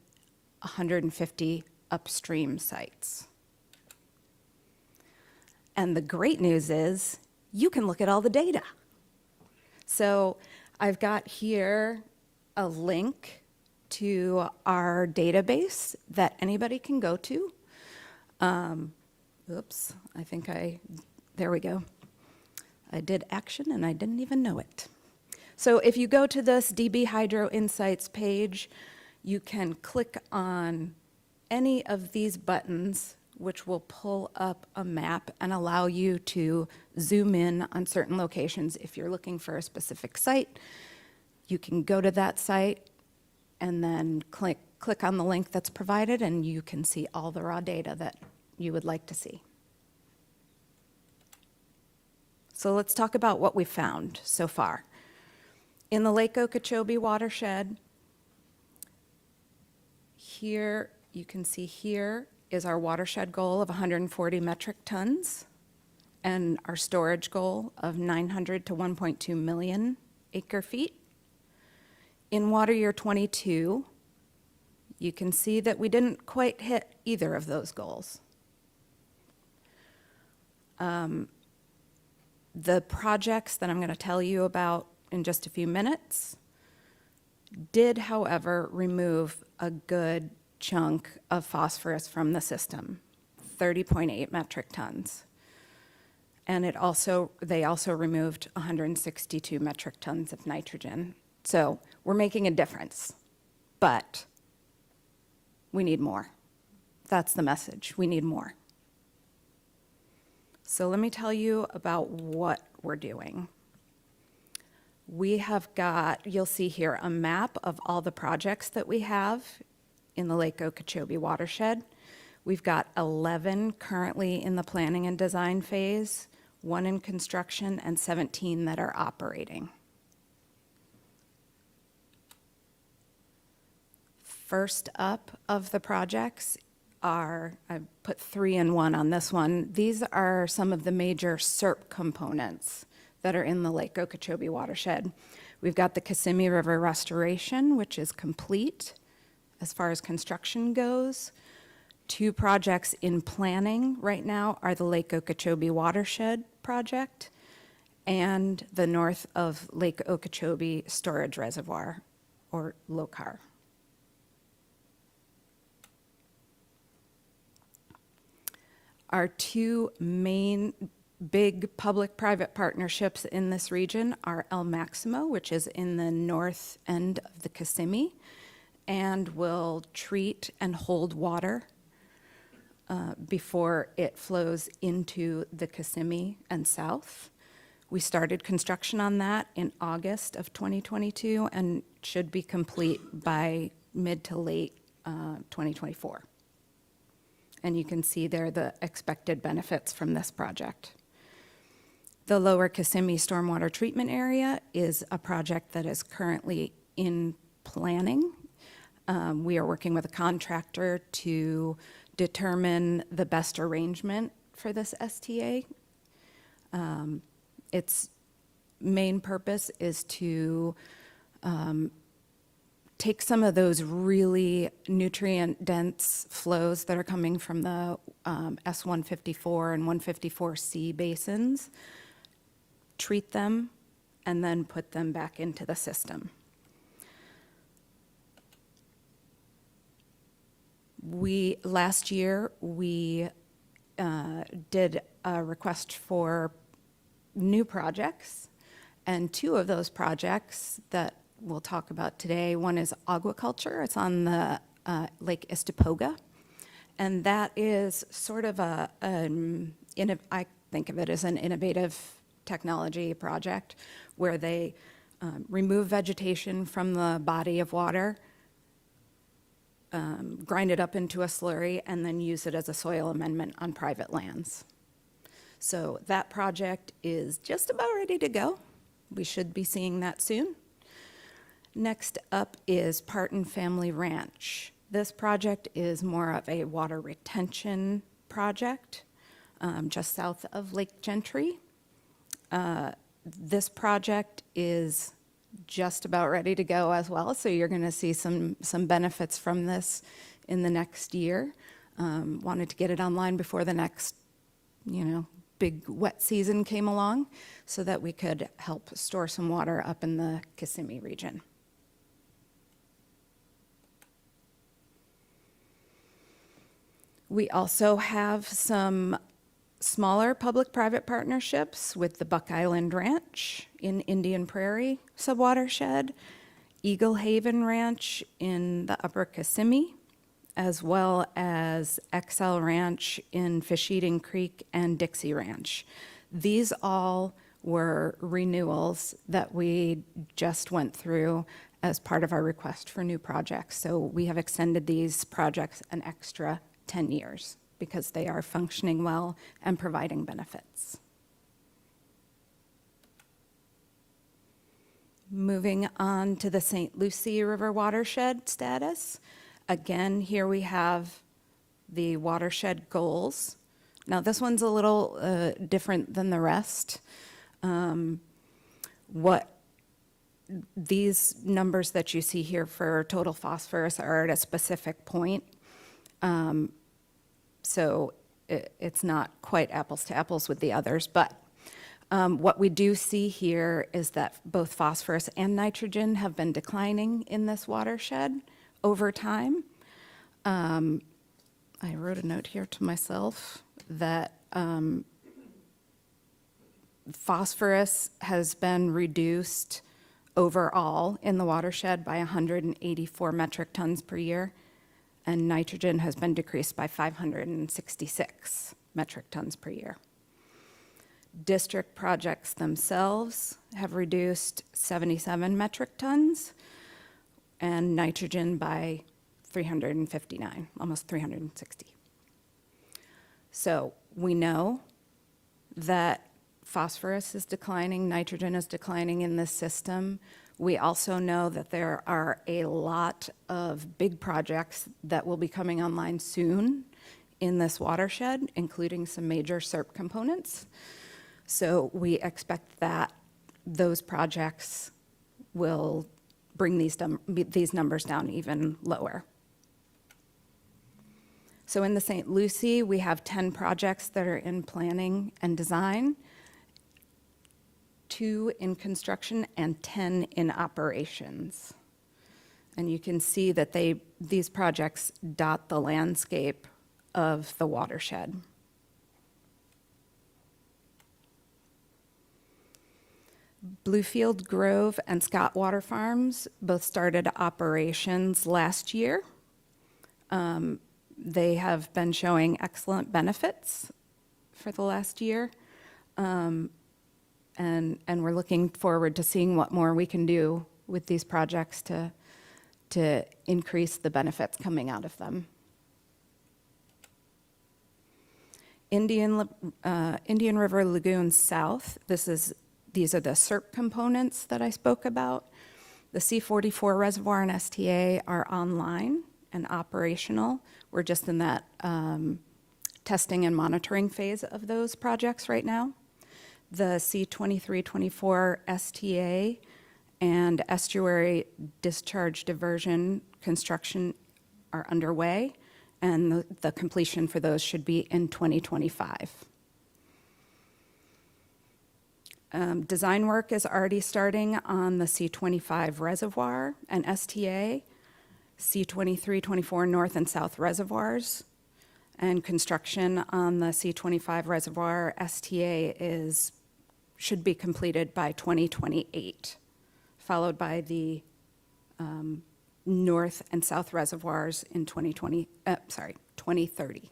150 upstream sites. And the great news is you can look at all the data. So I've got here a link to our database that anybody can go to. Oops, there we go. I did action and I didn't even know it. So if you go to this DB Hydro Insights page, you can click on any of these buttons, which will pull up a map and allow you to zoom in on certain locations. If you're looking for a specific site, you can go to that site and then click on the link that's provided, and you can see all the raw data that you would like to see. So let's talk about what we found so far. In the Lake Okeechobee watershed, here, you can see here is our watershed goal of 140 metric tons and our storage goal of 900 to 1.2 million acre feet. In water year 22, you can see that we didn't quite hit either of those goals. The projects that I'm going to tell you about in just a few minutes did, however, remove a good chunk of phosphorus from the system, 30.8 metric tons. And they also removed 162 metric tons of nitrogen. So we're making a difference, but we need more. That's the message. We need more. So let me tell you about what we're doing. We have got, you'll see here, a map of all the projects that we have in the Lake Okeechobee watershed. We've got 11 currently in the planning and design phase, 1 in construction, and 17 that are operating. first up of the projects are, I put 3 in 1 on this one. These are some of the major SERP components that are in the Lake Okeechobee watershed. We've got the Kissimmee River restoration, which is complete as far as construction goes. 2 projects in planning right now are the Lake Okeechobee watershed project and the north of Lake Okeechobee storage reservoir, or LOCAR. Our 2 main big public-private partnerships in this region are El Maximo, which is in the north end of the Kissimmee, and will treat and hold water before it flows into the Kissimmee and south. We started construction on that in August of 2022 and should be complete by mid to late 2024. And you can see there the expected benefits from this project. The Lower Kissimmee Stormwater Treatment Area is a project that is currently in planning. We are working with a contractor to determine the best arrangement for this STA. Its main purpose is to take some of those really nutrient-dense flows that are coming from the S154 and 154C basins, treat them, and then put them back into the system. Last year, we did a request for new projects, and 2 of those projects that we'll talk about today, one is aquaculture. It's on the Lake Istapoga, and that is sort of I think of it as an innovative technology project where they remove vegetation from the body of water, grind it up into a slurry, and then use it as a soil amendment on private lands. So that project is just about ready to go. We should be seeing that soon. Next up is Parton Family Ranch. This project is more of a water retention project just south of Lake Gentry. This project is just about ready to go as well, so you're going to see some benefits from this in the next year. Wanted to get it online before the next, big wet season came along so that we could help store some water up in the Kissimmee region. We also have some smaller public-private partnerships with the Buck Island Ranch in Indian Prairie subwatershed, Eagle Haven Ranch in the Upper Kissimmee, as well as XL Ranch in Fish Eating Creek and Dixie Ranch. These all were renewals that we just went through as part of our request for new projects. So we have extended these projects an extra 10 years because they are functioning well and providing benefits. Moving on to the St. Lucie River watershed status. Again, here we have the watershed goals. Now this one's a little different than the rest. What these numbers that you see here for total phosphorus are at a specific point. So it's not quite apples to apples with the others, but what we do see here is that both phosphorus and nitrogen have been declining in this watershed over time. I wrote a note here to myself that phosphorus has been reduced overall in the watershed by 184 metric tons per year, and nitrogen has been decreased by 566 metric tons per year. District projects themselves have reduced 77 metric tons, and nitrogen by 359, almost 360. So we know that phosphorus is declining, nitrogen is declining in this system. We also know that there are a lot of big projects that will be coming online soon in this watershed, including some major SERP components. So we expect that those projects will bring these numbers down even lower. So in the St. Lucie, we have 10 projects that are in planning and design, 2 in construction, and 10 in operations. And you can see that these projects dot the landscape of the watershed. Bluefield Grove and Scott Water Farms both started operations last year. They have been showing excellent benefits for the last year. And we're looking forward to seeing what more we can do with these projects to increase the benefits coming out of them. Indian River Lagoon South, these are the SERP components that I spoke about. The C44 reservoir and STA are online and operational. We're just in that testing and monitoring phase of those projects right now. The C23-24 STA and estuary discharge diversion construction are underway, and the completion for those should be in 2025. Design work is already starting on the C25 reservoir and STA, C23-24 north and south reservoirs, and construction on the C25 reservoir STA should be completed by 2028, followed by the north and south reservoirs in 2030.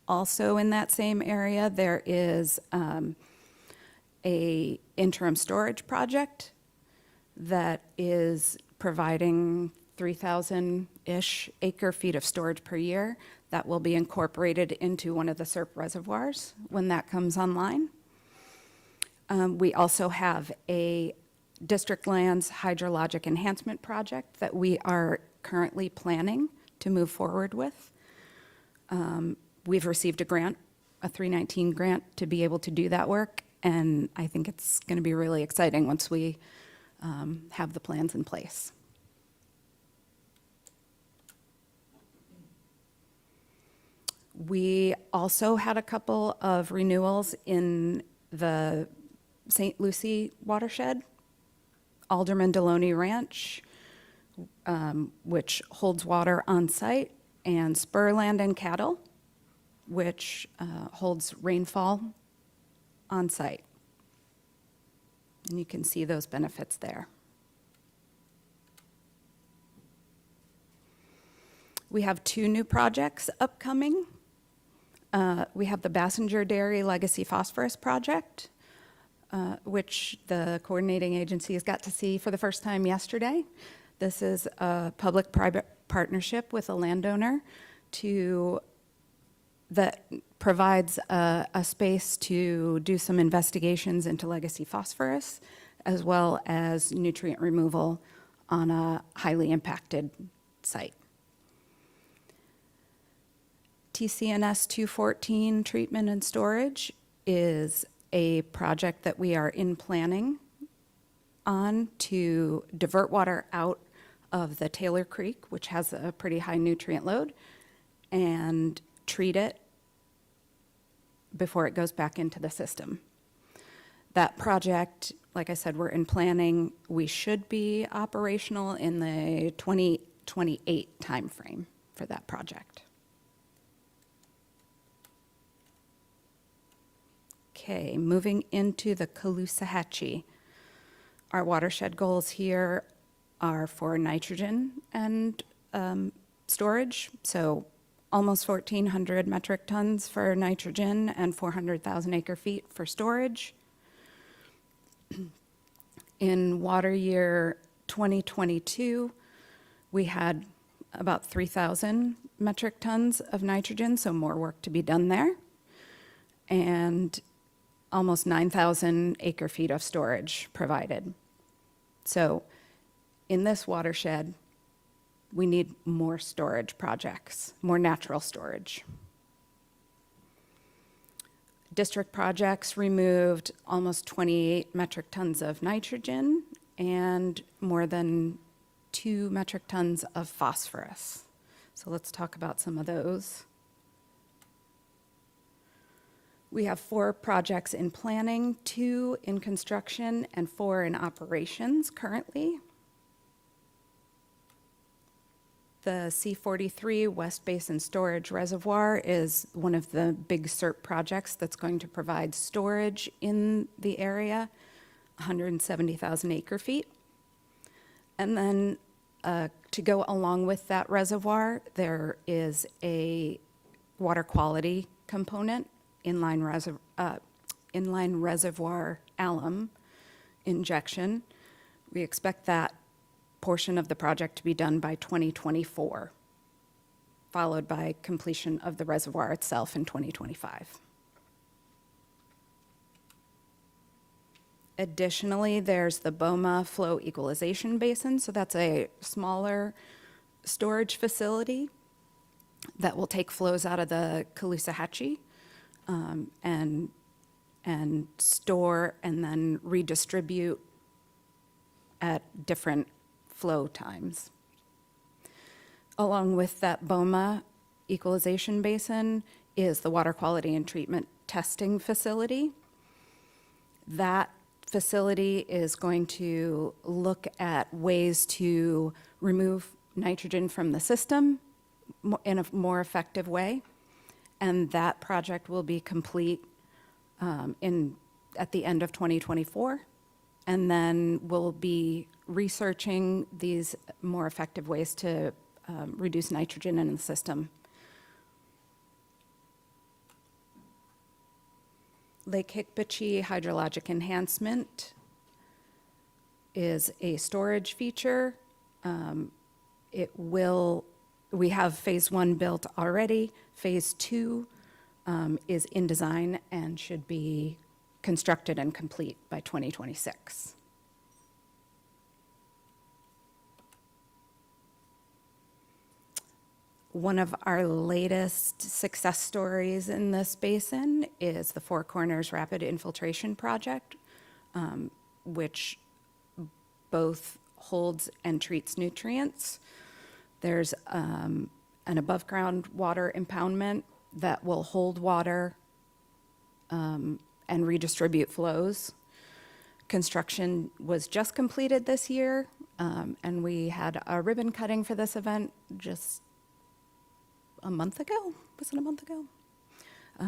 Also in that same area, there is a interim storage project that is providing 3,000-ish acre-feet of storage per year that will be incorporated into one of the SERP reservoirs when that comes online. We also have a district lands hydrologic enhancement project that we are currently planning to move forward with. We've received a grant, a 319 grant, to be able to do that work, and I think it's going to be really exciting once we have the plans in place. We also had a couple of renewals in the St. Lucie watershed. Alderman Deloney Ranch, which holds water on site, and Spurland and Cattle, which holds rainfall on site. And you can see those benefits there. We have 2 new projects upcoming. We have the Bassinger Dairy Legacy Phosphorus Project, which the coordinating agencies got to see for the first time yesterday. This is a public-private partnership with a landowner that provides a space to do some investigations into legacy phosphorus, as well as nutrient removal on a highly impacted site. TCNS 214 treatment and storage is a project that we are in planning on to divert water out of the Taylor Creek, which has a pretty high nutrient load, and treat it before it goes back into the system. That project, like I said, we're in planning. We should be operational in the 2028 timeframe for that project. Okay, moving into the Caloosahatchee. Our watershed goals here are for nitrogen and storage, so almost 1,400 metric tons for nitrogen and 400,000 acre-feet for storage. In water year 2022, we had about 3,000 metric tons of nitrogen, so more work to be done there. And almost 9,000 acre-feet of storage provided. So in this watershed, we need more storage projects, more natural storage. District projects removed almost 28 metric tons of nitrogen and more than 2 metric tons of phosphorus. So let's talk about some of those. We have 4 projects in planning, 2 in construction, and 4 in operations currently. The C-43 West Basin Storage Reservoir is one of the big SERP projects that's going to provide storage in the area, 170,000 acre-feet. And then to go along with that reservoir, there is a water quality component, inline reservoir alum injection. We expect that portion of the project to be done by 2024, followed by completion of the reservoir itself in 2025. Additionally, there's the BOMA flow equalization basin. So that's a smaller storage facility that will take flows out of the Caloosahatchee and store and then redistribute at different flow times. Along with that BOMA equalization basin is the water quality and treatment testing facility. That facility is going to look at ways to remove nitrogen from the system in a more effective way. And that project will be complete at the end of 2024. And then we'll be researching these more effective ways to reduce nitrogen in the system. Lake Hicpochee hydrologic enhancement is a storage feature. We have phase 1 built already. Phase 2 is in design and should be constructed and complete by 2026. One of our latest success stories in this basin is the Four Corners Rapid Infiltration Project, which both holds and treats nutrients. There's an above-ground water impoundment that will hold water and redistribute flows. Construction was just completed this year, and we had a ribbon cutting for this event just a month ago. Was it a month ago?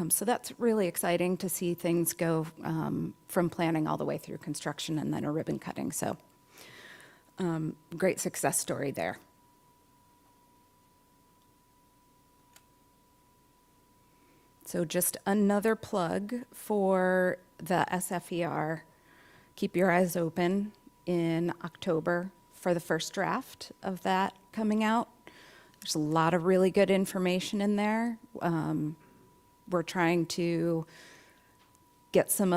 So that's really exciting to see things go from planning all the way through construction and then a ribbon cutting. So great success story there. So just another plug for the SFER. Keep your eyes open in October for the first draft of that coming out. There's a lot of really good information in there. We're trying to get some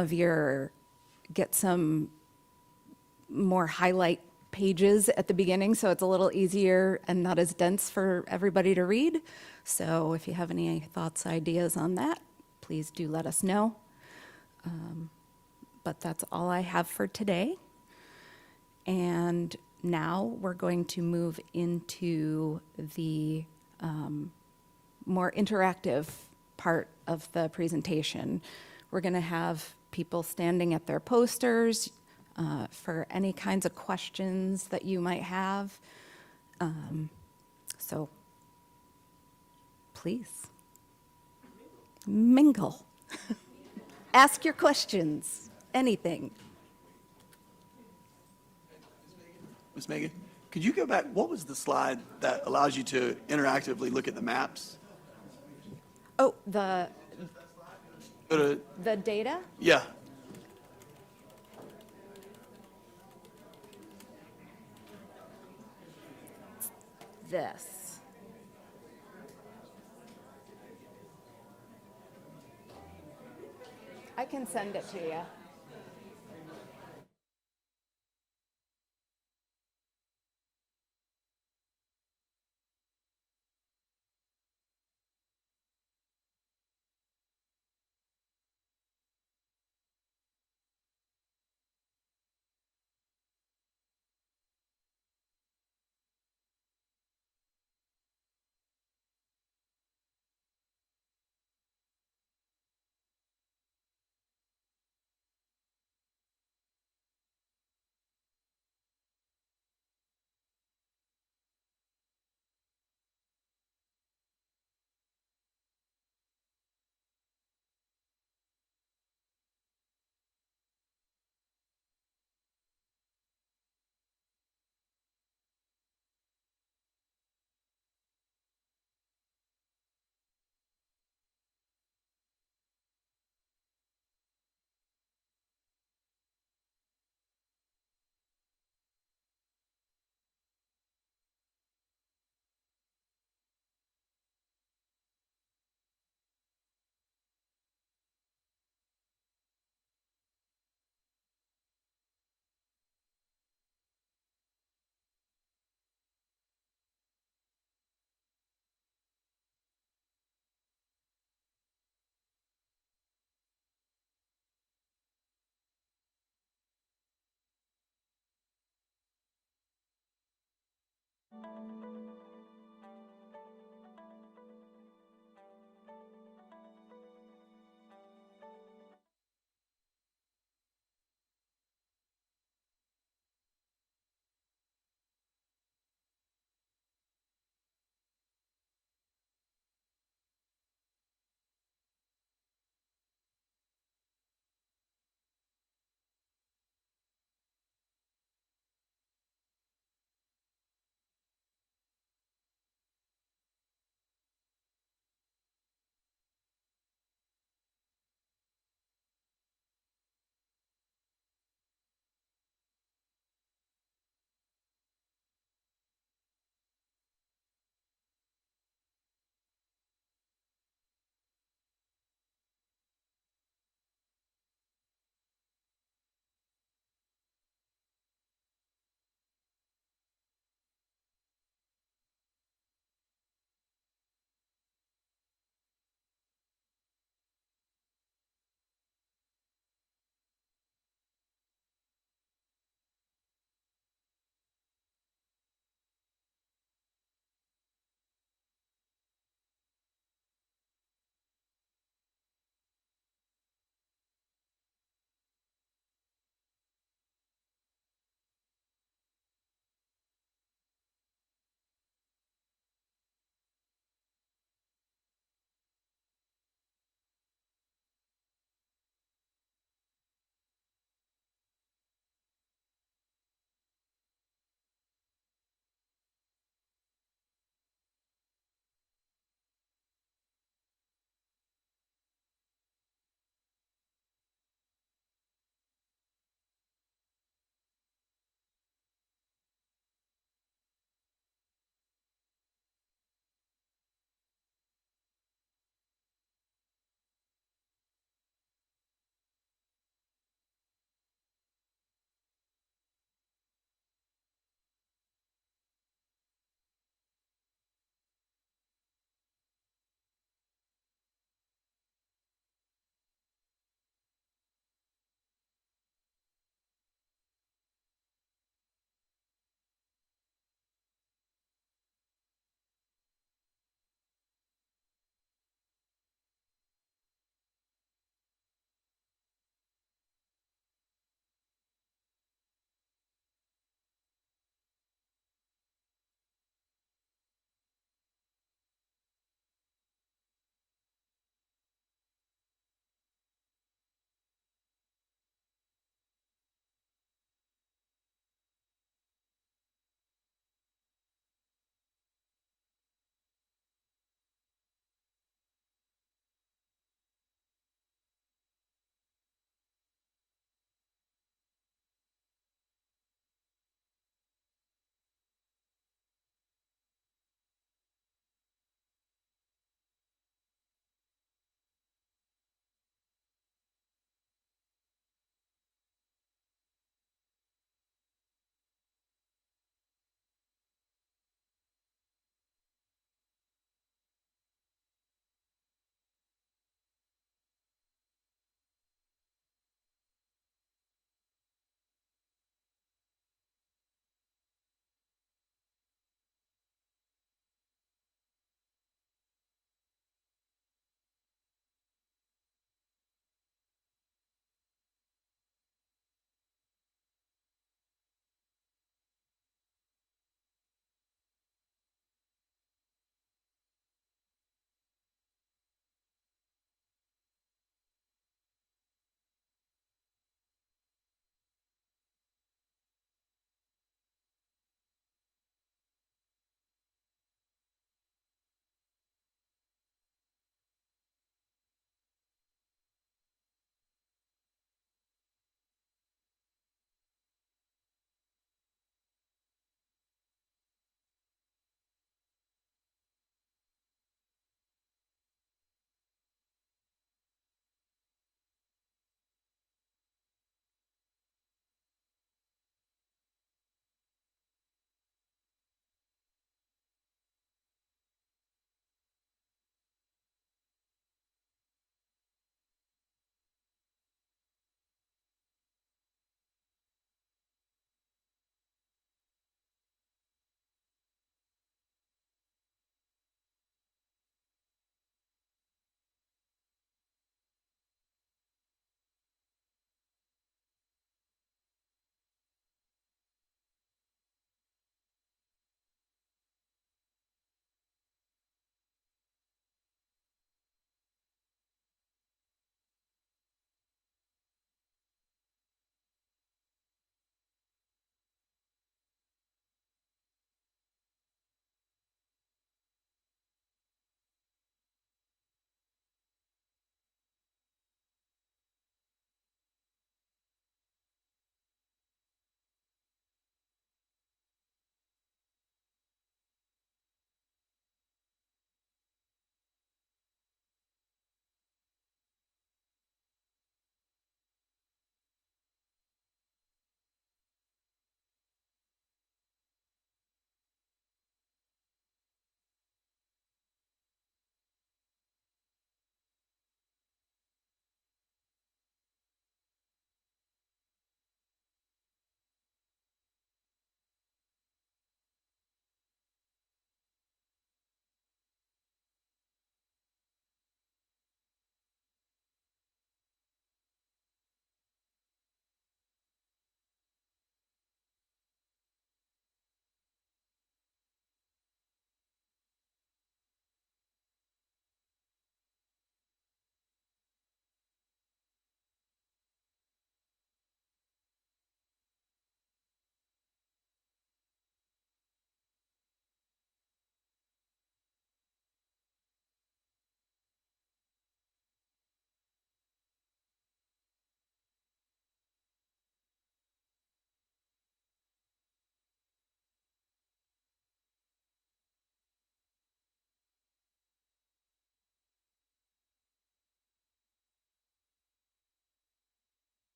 more highlight pages at the beginning so it's a little easier and not as dense for everybody to read. So if you have any thoughts, ideas on that, please do let us know. But that's all I have for today. And now we're going to move into the more interactive part of the presentation. We're going to have people standing at their posters for any kinds of questions that you might have. So please mingle. Ask your questions, anything. Ms. Megan, could you go back? What was the slide that allows you to interactively look at the maps? Oh, the data? Yeah. This. I can send it to you.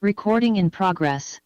Recording in progress.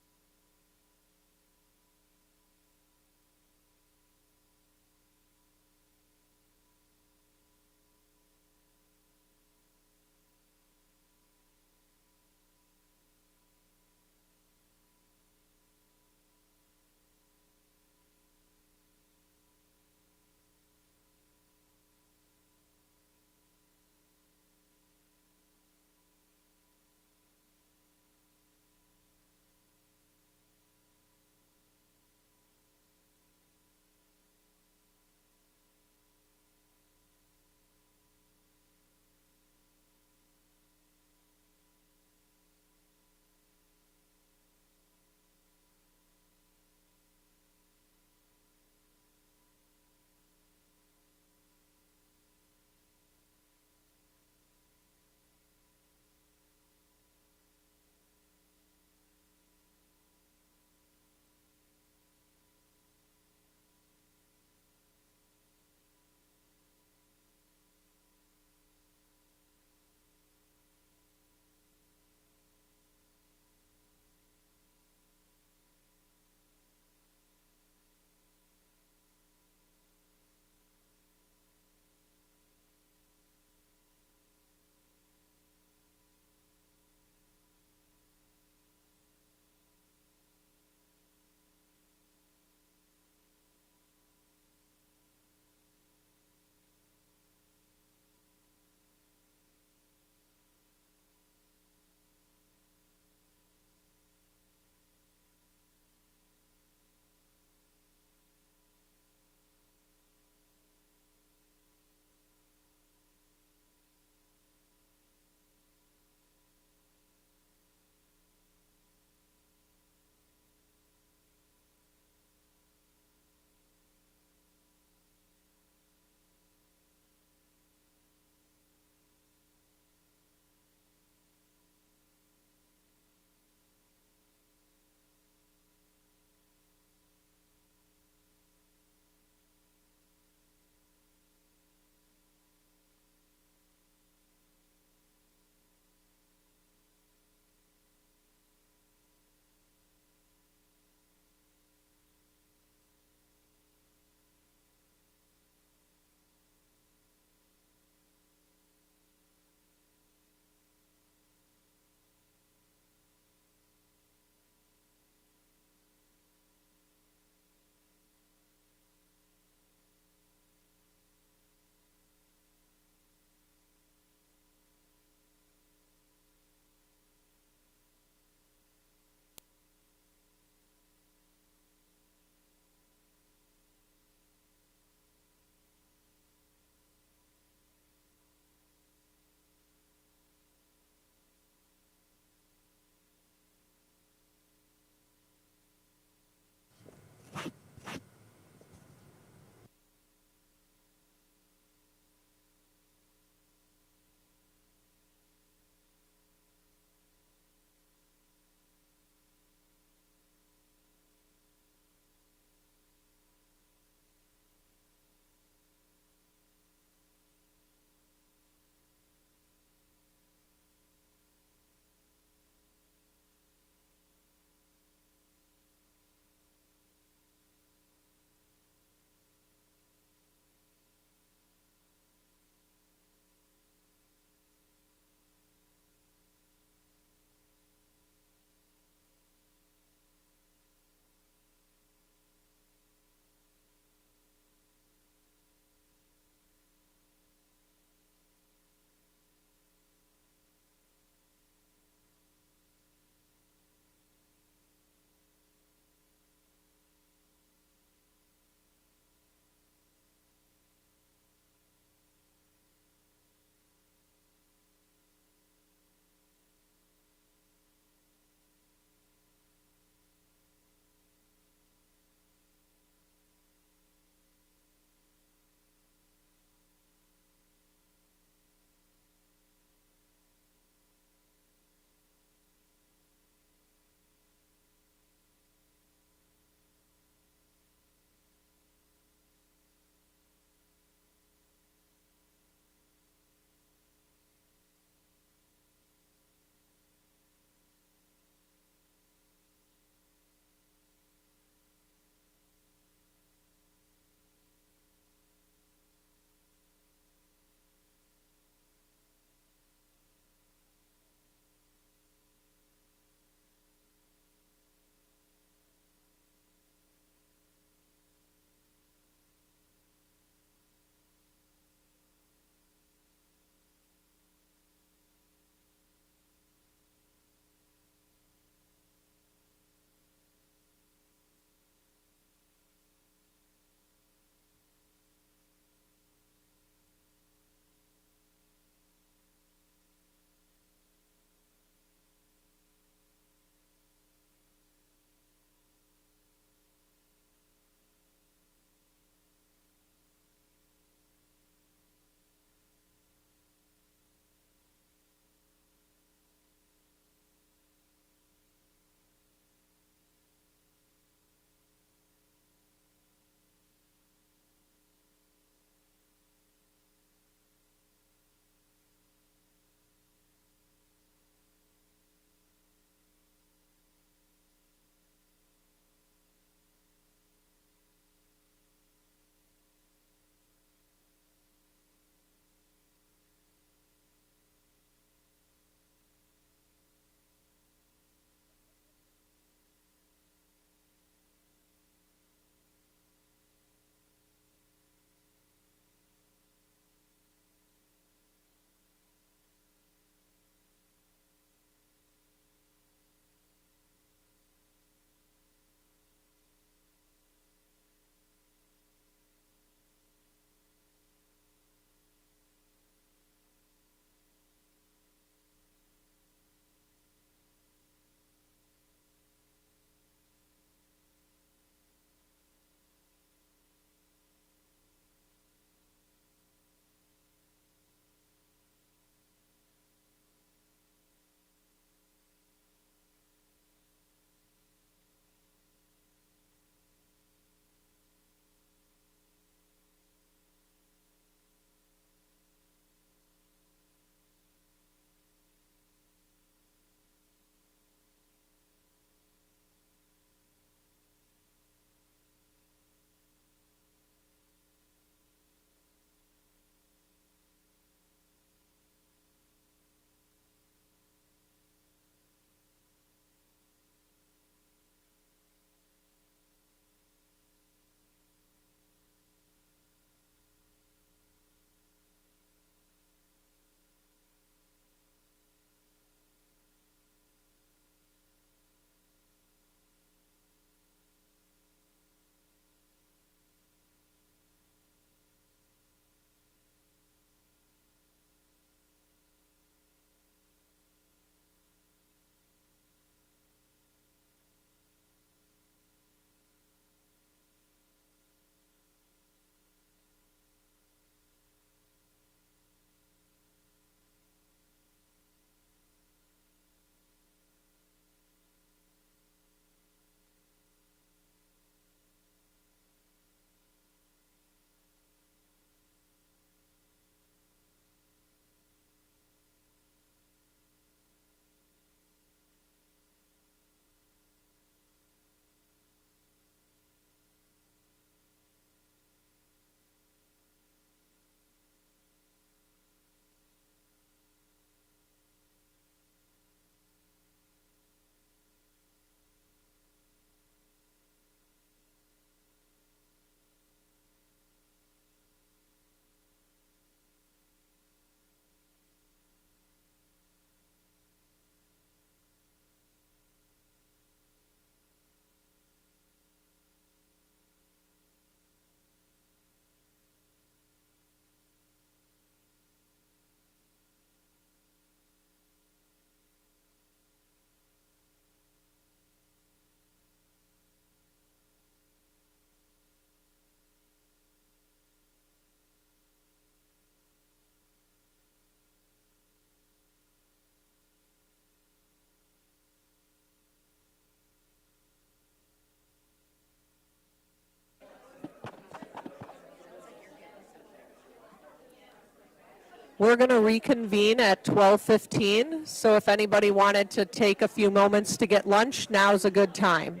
We're going to reconvene at 12:15, so if anybody wanted to take a few moments to get lunch, now's a good time.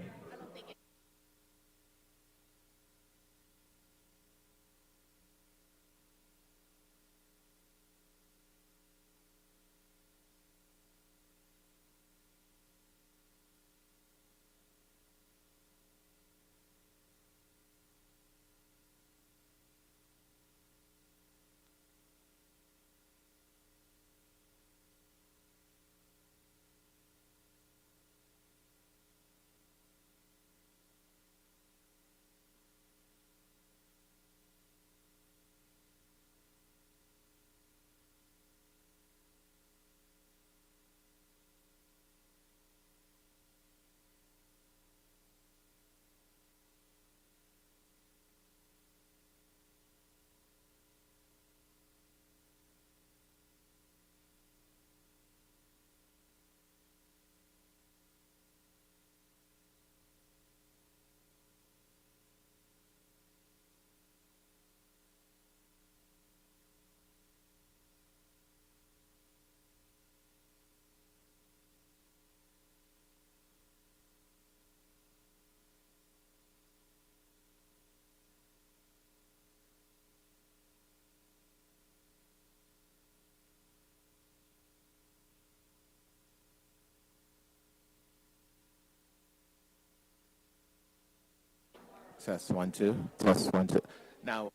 Test 1 2. Test 1 2. Now.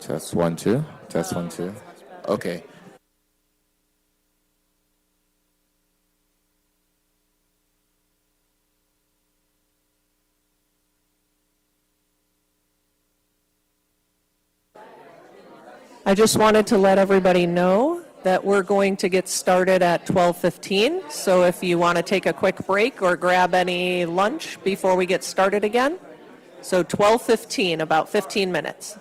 Test 1 2. Test 1 2. Okay. I just wanted to let everybody know that we're going to get started at 12:15. So if you want to take a quick break or grab any lunch before we get started again. So 12:15, about 15 minutes.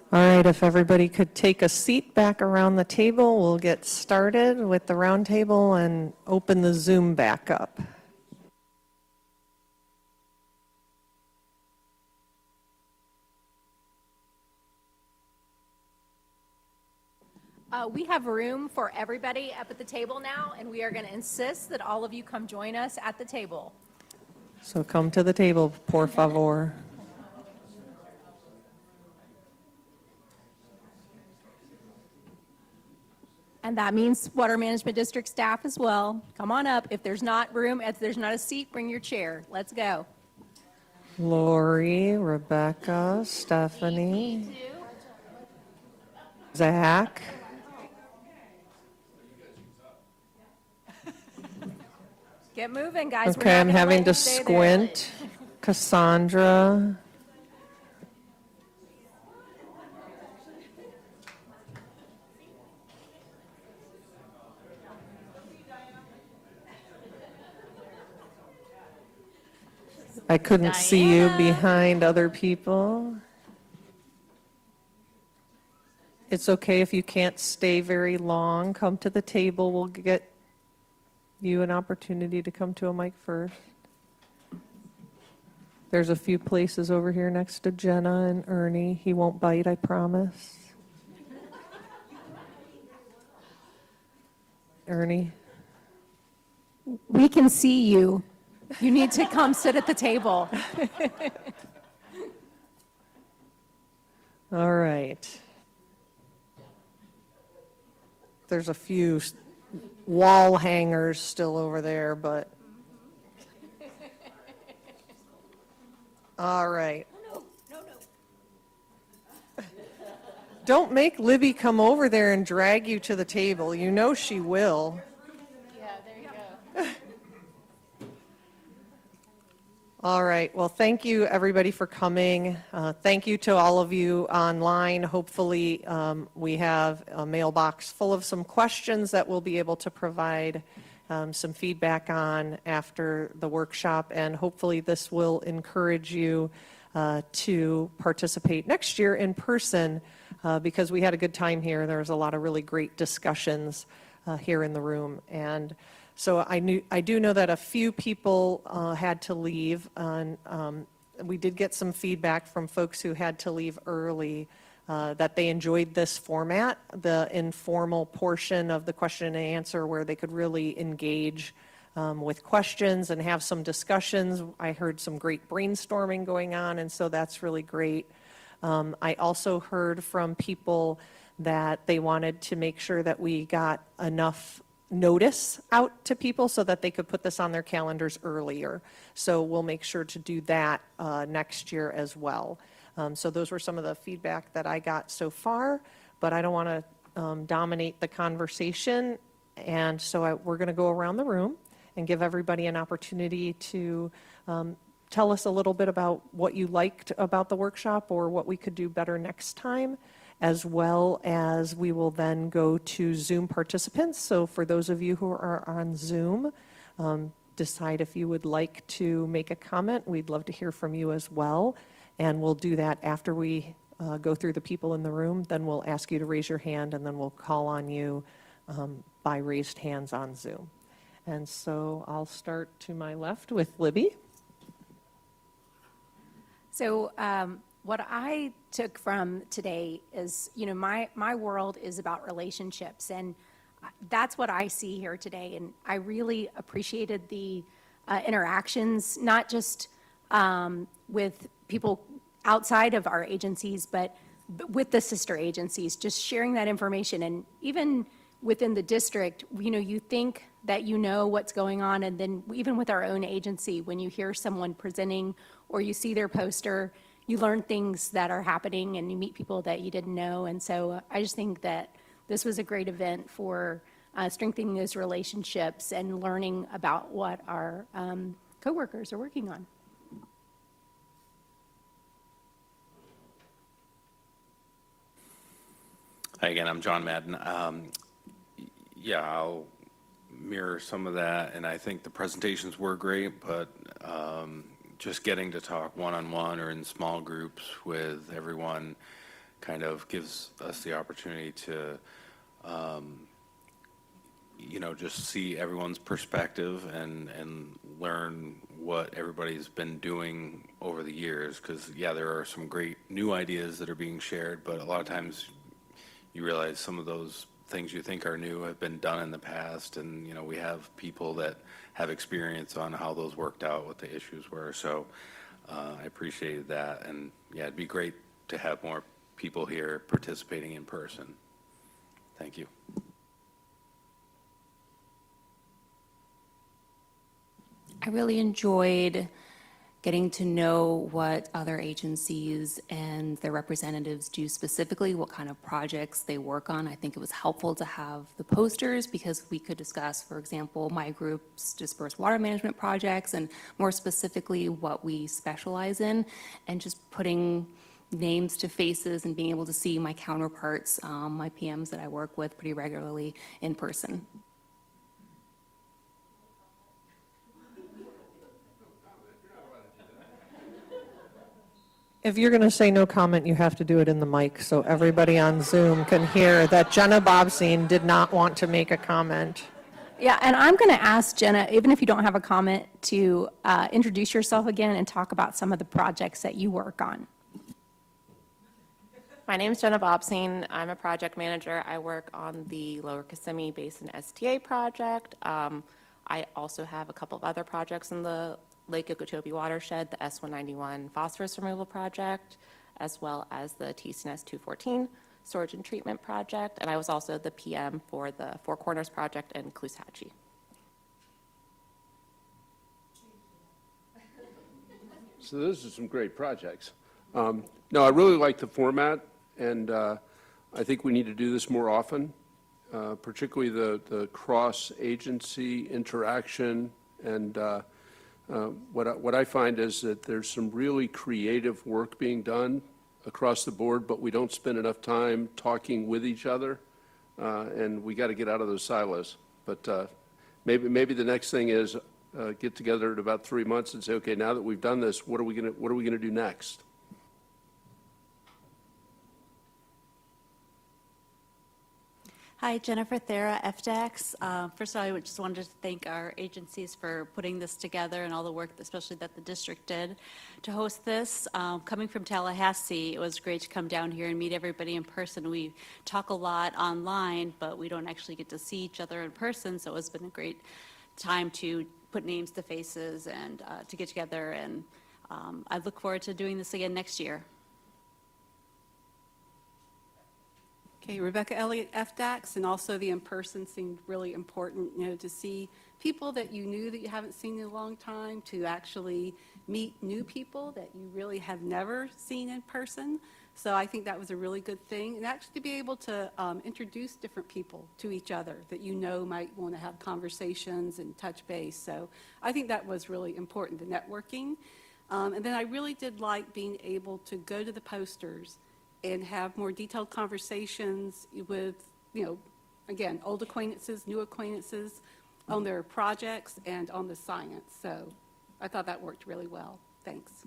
All right, if everybody could take a seat back around the table, we'll get started with the roundtable and open the Zoom back up. We have room for everybody up at the table now, and we are going to insist that all of you come join us at the table. So come to the table, por favor. And that means Water Management District staff as well. Come on up. If there's not room, if there's not a seat, bring your chair. Let's go. Lori, Rebecca, Stephanie, Zach. Get moving, guys. We're Okay, not I'm gonna having let to you stay there. squint. Cassandra. I couldn't see you behind other people. It's okay if you can't stay very long. Come to the table. We'll get you an opportunity to come to a mic first. There's a few places over here next to Jenna and Ernie. He won't bite, I promise. Ernie? We can see you. You need to come sit at the table. All right. There's a few wall hangers still over there, but. All right. Don't make Libby come over there and drag you to the table. You know she will. Yeah, there you go. All right. Well, thank you, everybody, for coming. Thank you to all of you online. Hopefully, we have a mailbox full of some questions that we'll be able to provide some feedback on after the workshop, and hopefully this will encourage you to participate next year in person because we had a good time here. There was a lot of really great discussions here in the room. And so I do know that a few people had to leave, and we did get some feedback from folks who had to leave early that they enjoyed this format, the informal portion of the question and answer where they could really engage with questions and have some discussions. I heard some great brainstorming going on, and so that's really great. I also heard from people that they wanted to make sure that we got enough notice out to people so that they could put this on their calendars earlier. So we'll make sure to do that next year as well. So those were some of the feedback that I got so far, but I don't want to dominate the conversation. And so we're going to go around the room and give everybody an opportunity to tell us a little bit about what you liked about the workshop or what we could do better next time, as well as we will then go to Zoom participants. So for those of you who are on Zoom, decide if you would like to make a comment. We'd love to hear from you as well. And we'll do that after we go through the people in the room. Then we'll ask you to raise your hand, and then we'll call on you by raised hands on Zoom. And so I'll start to my left with Libby. So what I took from today is, my world is about relationships, and that's what I see here today. And I really appreciated the interactions, not just with people outside of our agencies, but with the sister agencies, just sharing that information. And even within the district, you think that you know what's going on, and then even with our own agency, when you hear someone presenting or you see their poster, you learn things that are happening and you meet people that you didn't know. And so I just think that this was a great event for strengthening those relationships and learning about what our coworkers are working on. Hi again, I'm John Madden. Yeah, I'll mirror some of that, and I think the presentations were great, but just getting to talk one-on-one or in small groups with everyone kind of gives us the opportunity to, just see everyone's perspective and learn what everybody's been doing over the years. Because, yeah, there are some great new ideas that are being shared, but a lot of times you realize some of those things you think are new have been done in the past, and we have people that have experience on how those worked out, what the issues were. So I appreciated that, and yeah, it'd be great to have more people here participating in person. Thank you. I really enjoyed getting to know what other agencies and their representatives do specifically, what kind of projects they work on. I think it was helpful to have the posters because we could discuss, for example, my group's dispersed water management projects and more specifically what we specialize in, and just putting names to faces and being able to see my counterparts, my PMs that I work with pretty regularly in person. If you're going to say no comment, you have to do it in the mic so everybody on Zoom can hear that Jenna Bobstein did not want to make a comment. Yeah, and I'm going to ask Jenna, even if you don't have a comment, to introduce yourself again and talk about some of the projects that you work on. My name is Jenna Bobstein. I'm a project manager. I work on the Lower Kissimmee Basin STA project. I also have a couple of other projects in the Lake Okeechobee watershed, the S191 phosphorus removal project, as well as the TCNS 214 storage and treatment project. And I was also the PM for the Four Corners project in Caloosahatchee. So those are some great projects. No, I really like the format, and I think we need to do this more often, particularly the cross-agency interaction. And what I find is that there's some really creative work being done across the board, but we don't spend enough time talking with each other, and we got to get out of those silos. But maybe the next thing is get together in about 3 months and say, okay, now that we've done this, what are we gonna do next? Hi, Jennifer Thera, FDAX. First of all, I just wanted to thank our agencies for putting this together and all the work, especially that the district did to host this. Coming from Tallahassee, it was great to come down here and meet everybody in person. We talk a lot online, but we don't actually get to see each other in person, so it's been a great time to put names to faces and to get together, and I look forward to doing this again next year. Okay, Rebecca Elliott, FDAX, and also the in-person seemed really important, to see people that you knew that you haven't seen in a long time, to actually meet new people that you really have never seen in person. So I think that was a really good thing, and actually to be able to introduce different people to each other that might want to have conversations and touch base. So I think that was really important, the networking. And then I really did like being able to go to the posters and have more detailed conversations with, again, old acquaintances, new acquaintances on their projects and on the science. So I thought that worked really well. Thanks.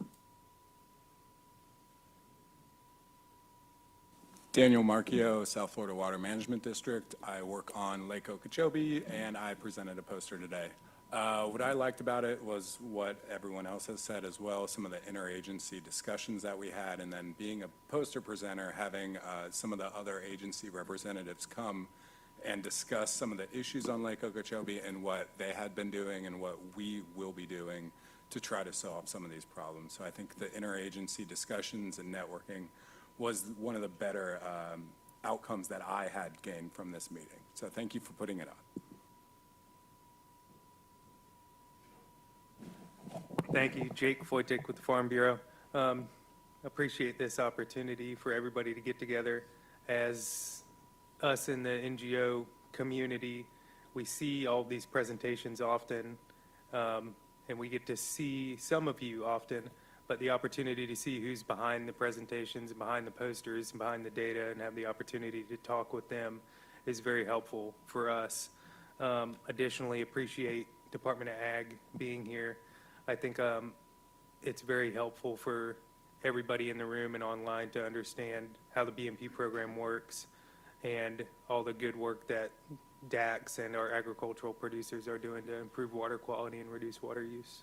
Daniel Marchio, South Florida Water Management District. I work on Lake Okeechobee, and I presented a poster today. What I liked about it was what everyone else has said as well, some of the interagency discussions that we had, and then being a poster presenter, having some of the other agency representatives come and discuss some of the issues on Lake Okeechobee and what they had been doing and what we will be doing to try to solve some of these problems. So I think the interagency discussions and networking was one of the better outcomes that I had gained from this meeting. So thank you for putting it on. Thank you, Jake Foytik with the Farm Bureau. Appreciate this opportunity for everybody to get together. As us in the NGO community, we see all these presentations often, and we get to see some of you often, but the opportunity to see who's behind the presentations and behind the posters and behind the data and have the opportunity to talk with them is very helpful for us. Additionally, appreciate Department of Ag being here. I think it's very helpful for everybody in the room and online to understand how the BMP program works and all the good work that DACs and our agricultural producers are doing to improve water quality and reduce water use.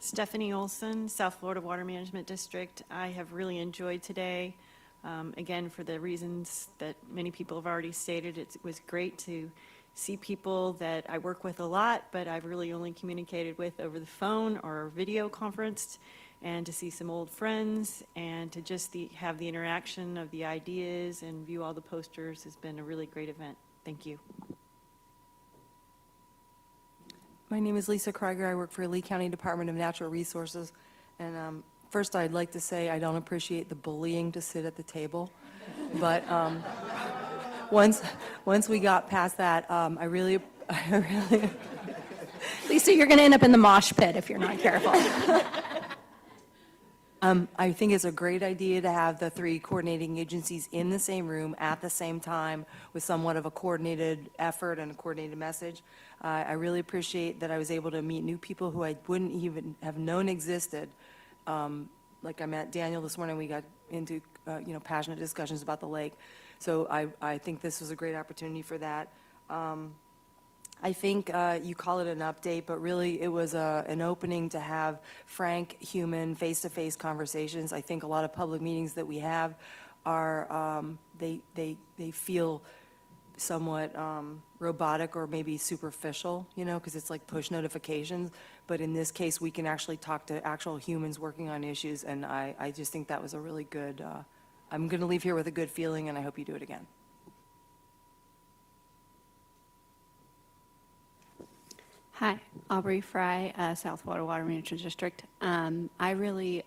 Stephanie Olson, South Florida Water Management District. I have really enjoyed today. Again, for the reasons that many people have already stated, it was great to see people that I work with a lot, but I've really only communicated with over the phone or video conferenced, and to see some old friends and to just have the interaction of the ideas and view all the posters has been a really great event. Thank you. My name is Lisa Krieger. I work for Lee County Department of Natural Resources. And first, I'd like to say I don't appreciate the bullying to sit at the table. But once we got past that, I really Lisa, you're going to end up in the mosh pit if you're not careful. I think it's a great idea to have the three coordinating agencies in the same room at the same time with somewhat of a coordinated effort and a coordinated message. I really appreciate that I was able to meet new people who I wouldn't even have known existed. Like I met Daniel this morning, we got into passionate discussions about the lake. So I think this was a great opportunity for that. I think you call it an update, but really it was an opening to have frank, human, face-to-face conversations. I think a lot of public meetings that we have are, they feel somewhat robotic or maybe superficial, because it's like push notifications. But in this case, we can actually talk to actual humans working on issues, and I just think that was a really good, I'm going to leave here with a good feeling, and I hope you do it again. Hi, Aubrey Fry, South Florida Water Management District. I really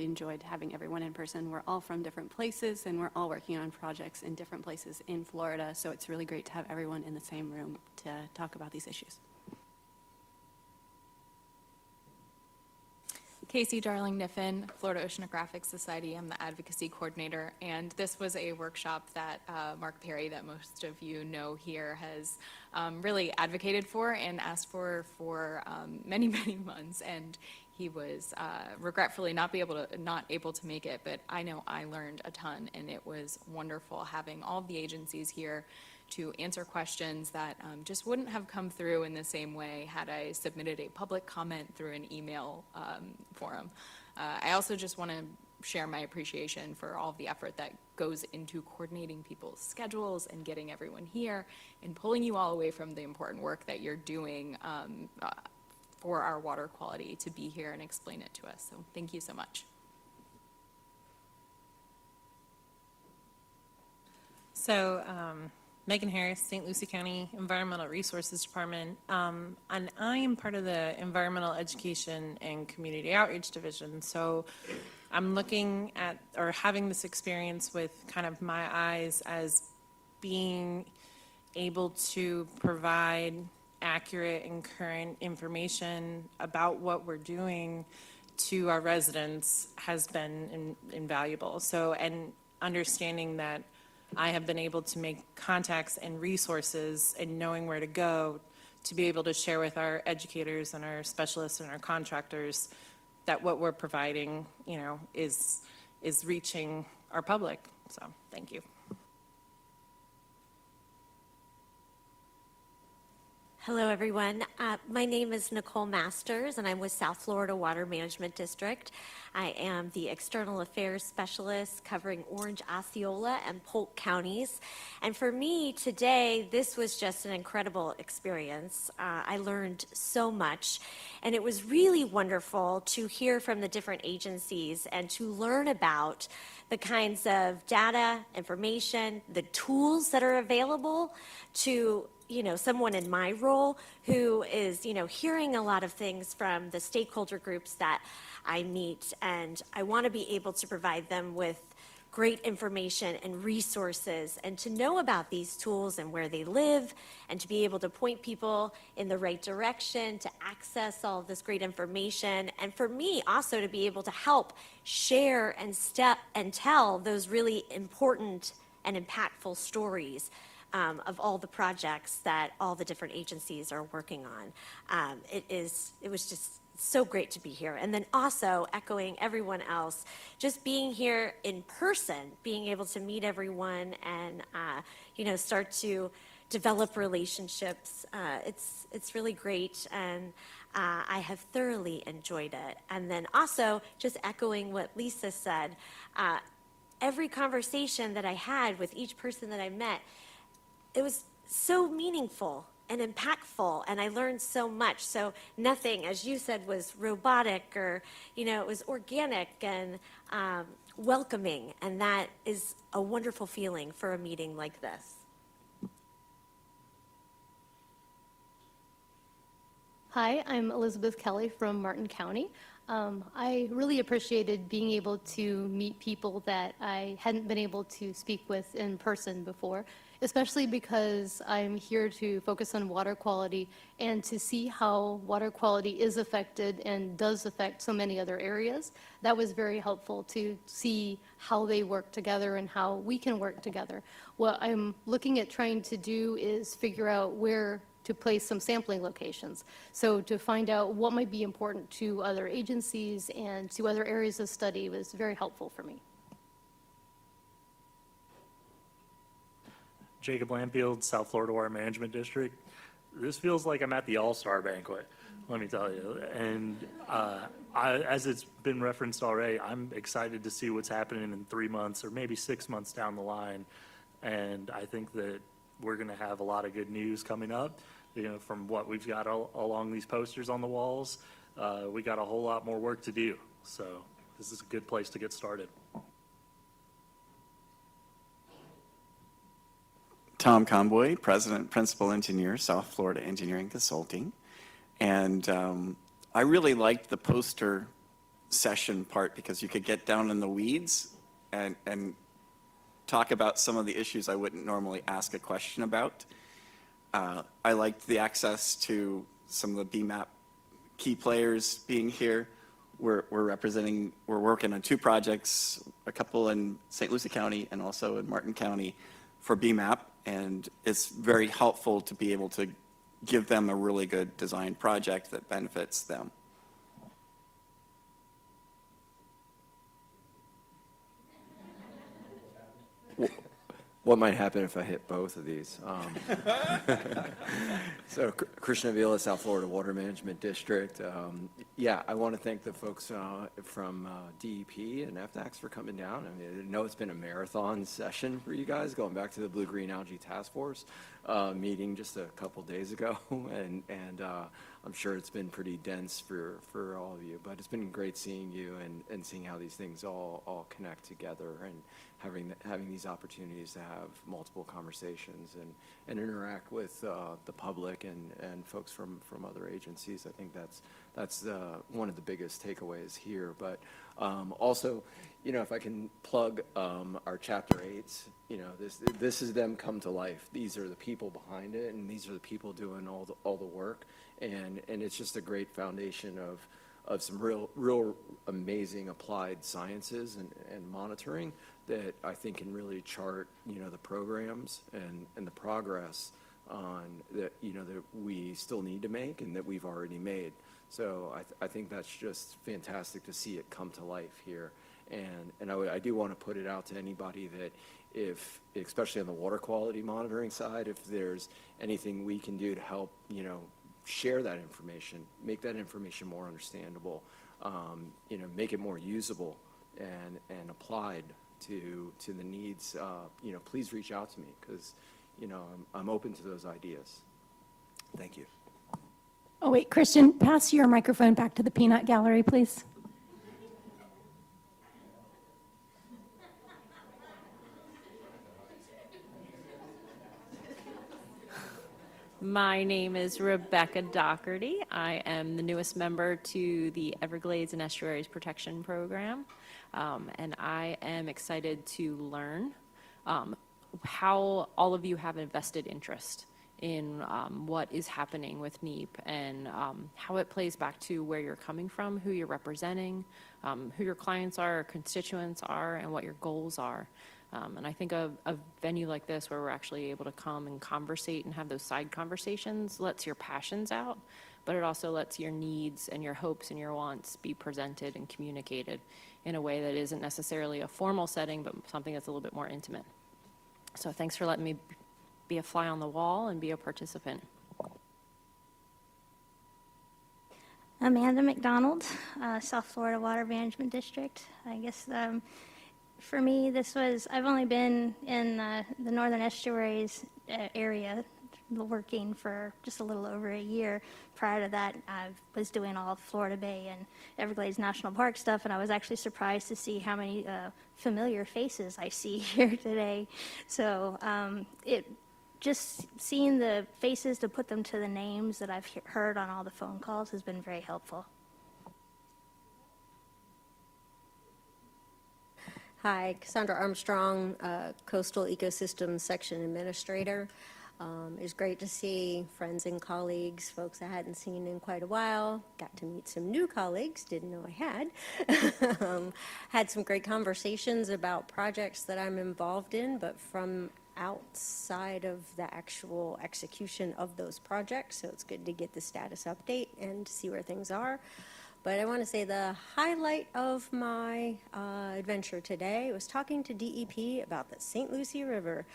enjoyed having everyone in person. We're all from different places, and we're all working on projects in different places in Florida, so it's really great to have everyone in the same room to talk about these issues. Casey Darling Niffen, Florida Oceanographic Society. I'm the advocacy coordinator, and this was a workshop that Mark Perry, that most of you know here, has really advocated for and asked for many, many months. And he was regretfully not able to make it, but I know I learned a ton, and it was wonderful having all of the agencies here to answer questions that just wouldn't have come through in the same way had I submitted a public comment through an email forum. I also just want to share my appreciation for all of the effort that goes into coordinating people's schedules and getting everyone here and pulling you all away from the important work that you're doing for our water quality to be here and explain it to us. So thank you so much. So, Megan Harris, St. Lucie County Environmental Resources Department, and I am part of the Environmental Education and Community Outreach Division. So I'm looking at, or having this experience with kind of my eyes as being able to provide accurate and current information about what we're doing to our residents has been invaluable. So, and understanding that I have been able to make contacts and resources and knowing where to go to be able to share with our educators and our specialists and our contractors that what we're providing, is reaching our public. So, thank you. Hello, everyone. My name is Nicole Masters, and I'm with South Florida Water Management District. I am the External Affairs Specialist covering Orange, Osceola, and Polk counties. And for me today, this was just an incredible experience. I learned so much, and it was really wonderful to hear from the different agencies and to learn about the kinds of data, information, the tools that are available to someone in my role who is, hearing a lot of things from the stakeholder groups that I meet, and I want to be able to provide them with great information and resources, and to know about these tools and where they live, and to be able to point people in the right direction to access all of this great information, and for me also to be able to help share and tell those really important and impactful stories. of all the projects that all the different agencies are working on. It was just so great to be here. And then also echoing everyone else, just being here in person, being able to meet everyone and, start to develop relationships. It's really great, and I have thoroughly enjoyed it. And then also just echoing what Lisa said, every conversation that I had with each person that I met, it was so meaningful and impactful, and I learned so much. So nothing, as you said, was robotic or, it was organic and welcoming, and that is a wonderful feeling for a meeting like this. Hi, I'm Elizabeth Kelly from Martin County. I really appreciated being able to meet people that I hadn't been able to speak with in person before, especially because I'm here to focus on water quality and to see how water quality is affected and does affect so many other areas. That was very helpful to see how they work together and how we can work together. What I'm looking at trying to do is figure out where to place some sampling locations. So to find out what might be important to other agencies and to other areas of study was very helpful for me. Jacob Landfield, South Florida Water Management District. This feels like I'm at the All-Star Banquet, let me tell you. And as it's been referenced already, I'm excited to see what's happening in 3 months or maybe 6 months down the line. And I think that we're going to have a lot of good news coming up, from what we've got along these posters on the walls. We got a whole lot more work to do. So this is a good place to get started. Tom Conboy, President, Principal Engineer, South Florida Engineering Consulting. And I really liked the poster session part because you could get down in the weeds and talk about some of the issues I wouldn't normally ask a question about. I liked the access to some of the BMAP key players being here. We're working on 2 projects, a couple in St. Lucie County and also in Martin County for BMAP, and it's very helpful to be able to give them a really good design project that benefits them. What might happen if I hit both of these? So Christian Avila, South Florida Water Management District. Yeah, I want to thank the folks from DEP and FDACS for coming down. I mean, I know it's been a marathon session for you guys, going back to the Blue-Green Algae Task Force meeting just a couple days ago, and I'm sure it's been pretty dense for all of you, but it's been great seeing you and seeing how these things all connect together and having these opportunities to have multiple conversations and interact with the public and folks from other agencies. I think that's one of the biggest takeaways here. But also, if I can plug our Chapter 8s, this is them come to life. These are the people behind it, and these are the people doing all the work. And it's just a great foundation of some real amazing applied sciences and monitoring that I think can really chart, the programs and the progress on that, that we still need to make and that we've already made. So I think that's just fantastic to see it come to life here. And I do want to put it out to anybody that if, especially on the water quality monitoring side, if there's anything we can do to help, share that information, make that information more understandable, make it more usable and applied to the needs, please reach out to me because, I'm open to those ideas. Thank you. Oh, wait, Christian, pass your microphone back to the peanut gallery, please. My name is Rebecca Doherty. I am the newest member to the Everglades and Estuaries Protection Program, and I am excited to learn how all of you have a vested interest in what is happening with NEEPP and how it plays back to where you're coming from, who you're representing, who your clients are, constituents are, and what your goals are. And I think a venue like this where we're actually able to come and conversate and have those side conversations lets your passions out, but it also lets your needs and your hopes and your wants be presented and communicated in a way that isn't necessarily a formal setting, but something that's a little bit more intimate. So thanks for letting me be a fly on the wall and be a participant. Amanda McDonald, South Florida Water Management District. I guess for me, I've only been in the Northern Estuaries area working for just a little over a year. Prior to that, I was doing all Florida Bay and Everglades National Park stuff, and I was actually surprised to see how many familiar faces I see here today. So just seeing the faces to put them to the names that I've heard on all the phone calls has been very helpful. Hi, Cassandra Armstrong, Coastal Ecosystems Section Administrator. It's great to see friends and colleagues, folks I hadn't seen in quite a while. Got to meet some new colleagues, didn't know I had. Had some great conversations about projects that I'm involved in, but from outside of the actual execution of those projects. So it's good to get the status update and to see where things are. But I want to say the highlight of my adventure today was talking to DEP about the St. Lucie River.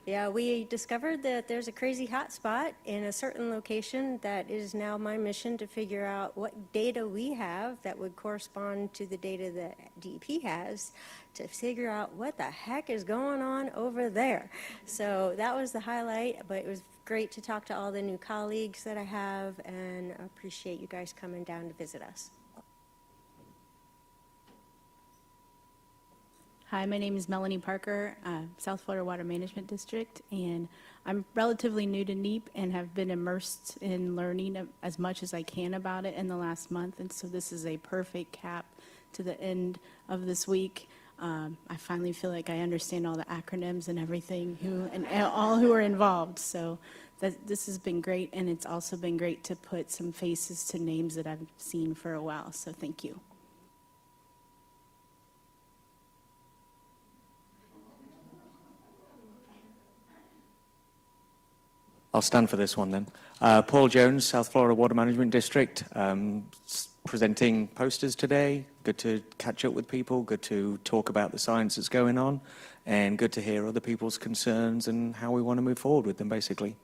Yeah, we discovered that there's a crazy hot spot in a certain location that is now my mission to figure out what data we have that would correspond to the data that DEP has to figure out what the heck is going on over there. So that was the highlight, but it was great to talk to all the new colleagues that I have, and I appreciate you guys coming down to visit us. Hi, my name is Melanie Parker, South Florida Water Management District, and I'm relatively new to NEEPP and have been immersed in learning as much as I can about it in the last month, and so this is a perfect cap to the end of this week. I finally feel like I understand all the acronyms and everything, and all who are involved, so this has been great, and it's also been great to put some faces to names that I've seen for a while, so thank you. I'll stand for this one then. Paul Jones, South Florida Water Management District, presenting posters today. Good to catch up with people, good to talk about the science that's going on, and good to hear other people's concerns and how we want to move forward with them, basically.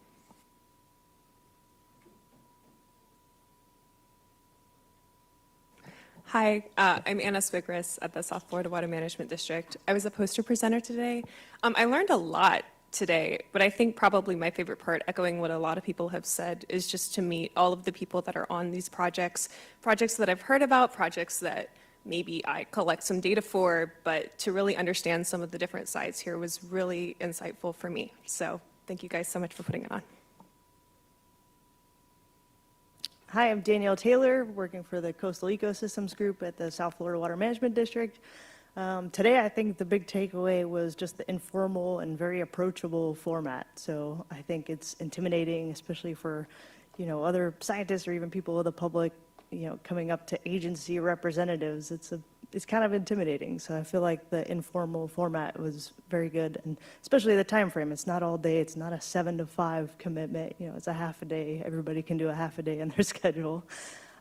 Hi, I'm Anna Swigris at the South Florida Water Management District. I was a poster presenter today. I learned a lot today, but I think probably my favorite part, echoing what a lot of people have said, is just to meet all of the people that are on these projects that I've heard about, projects that maybe I collect some data for, but to really understand some of the different sides here was really insightful for me. So thank you guys so much for putting it on. Hi, I'm Danielle Taylor, working for the Coastal Ecosystems Group at the South Florida Water Management District. Today, I think the big takeaway was just the informal and very approachable format. So I think it's intimidating, especially for, other scientists or even people of the public, coming up to agency representatives. It's kind of intimidating. So I feel like the informal format was very good, and especially the time frame. It's not all day. It's not a 7 to 5 commitment. It's a half a day. Everybody can do a half a day in their schedule.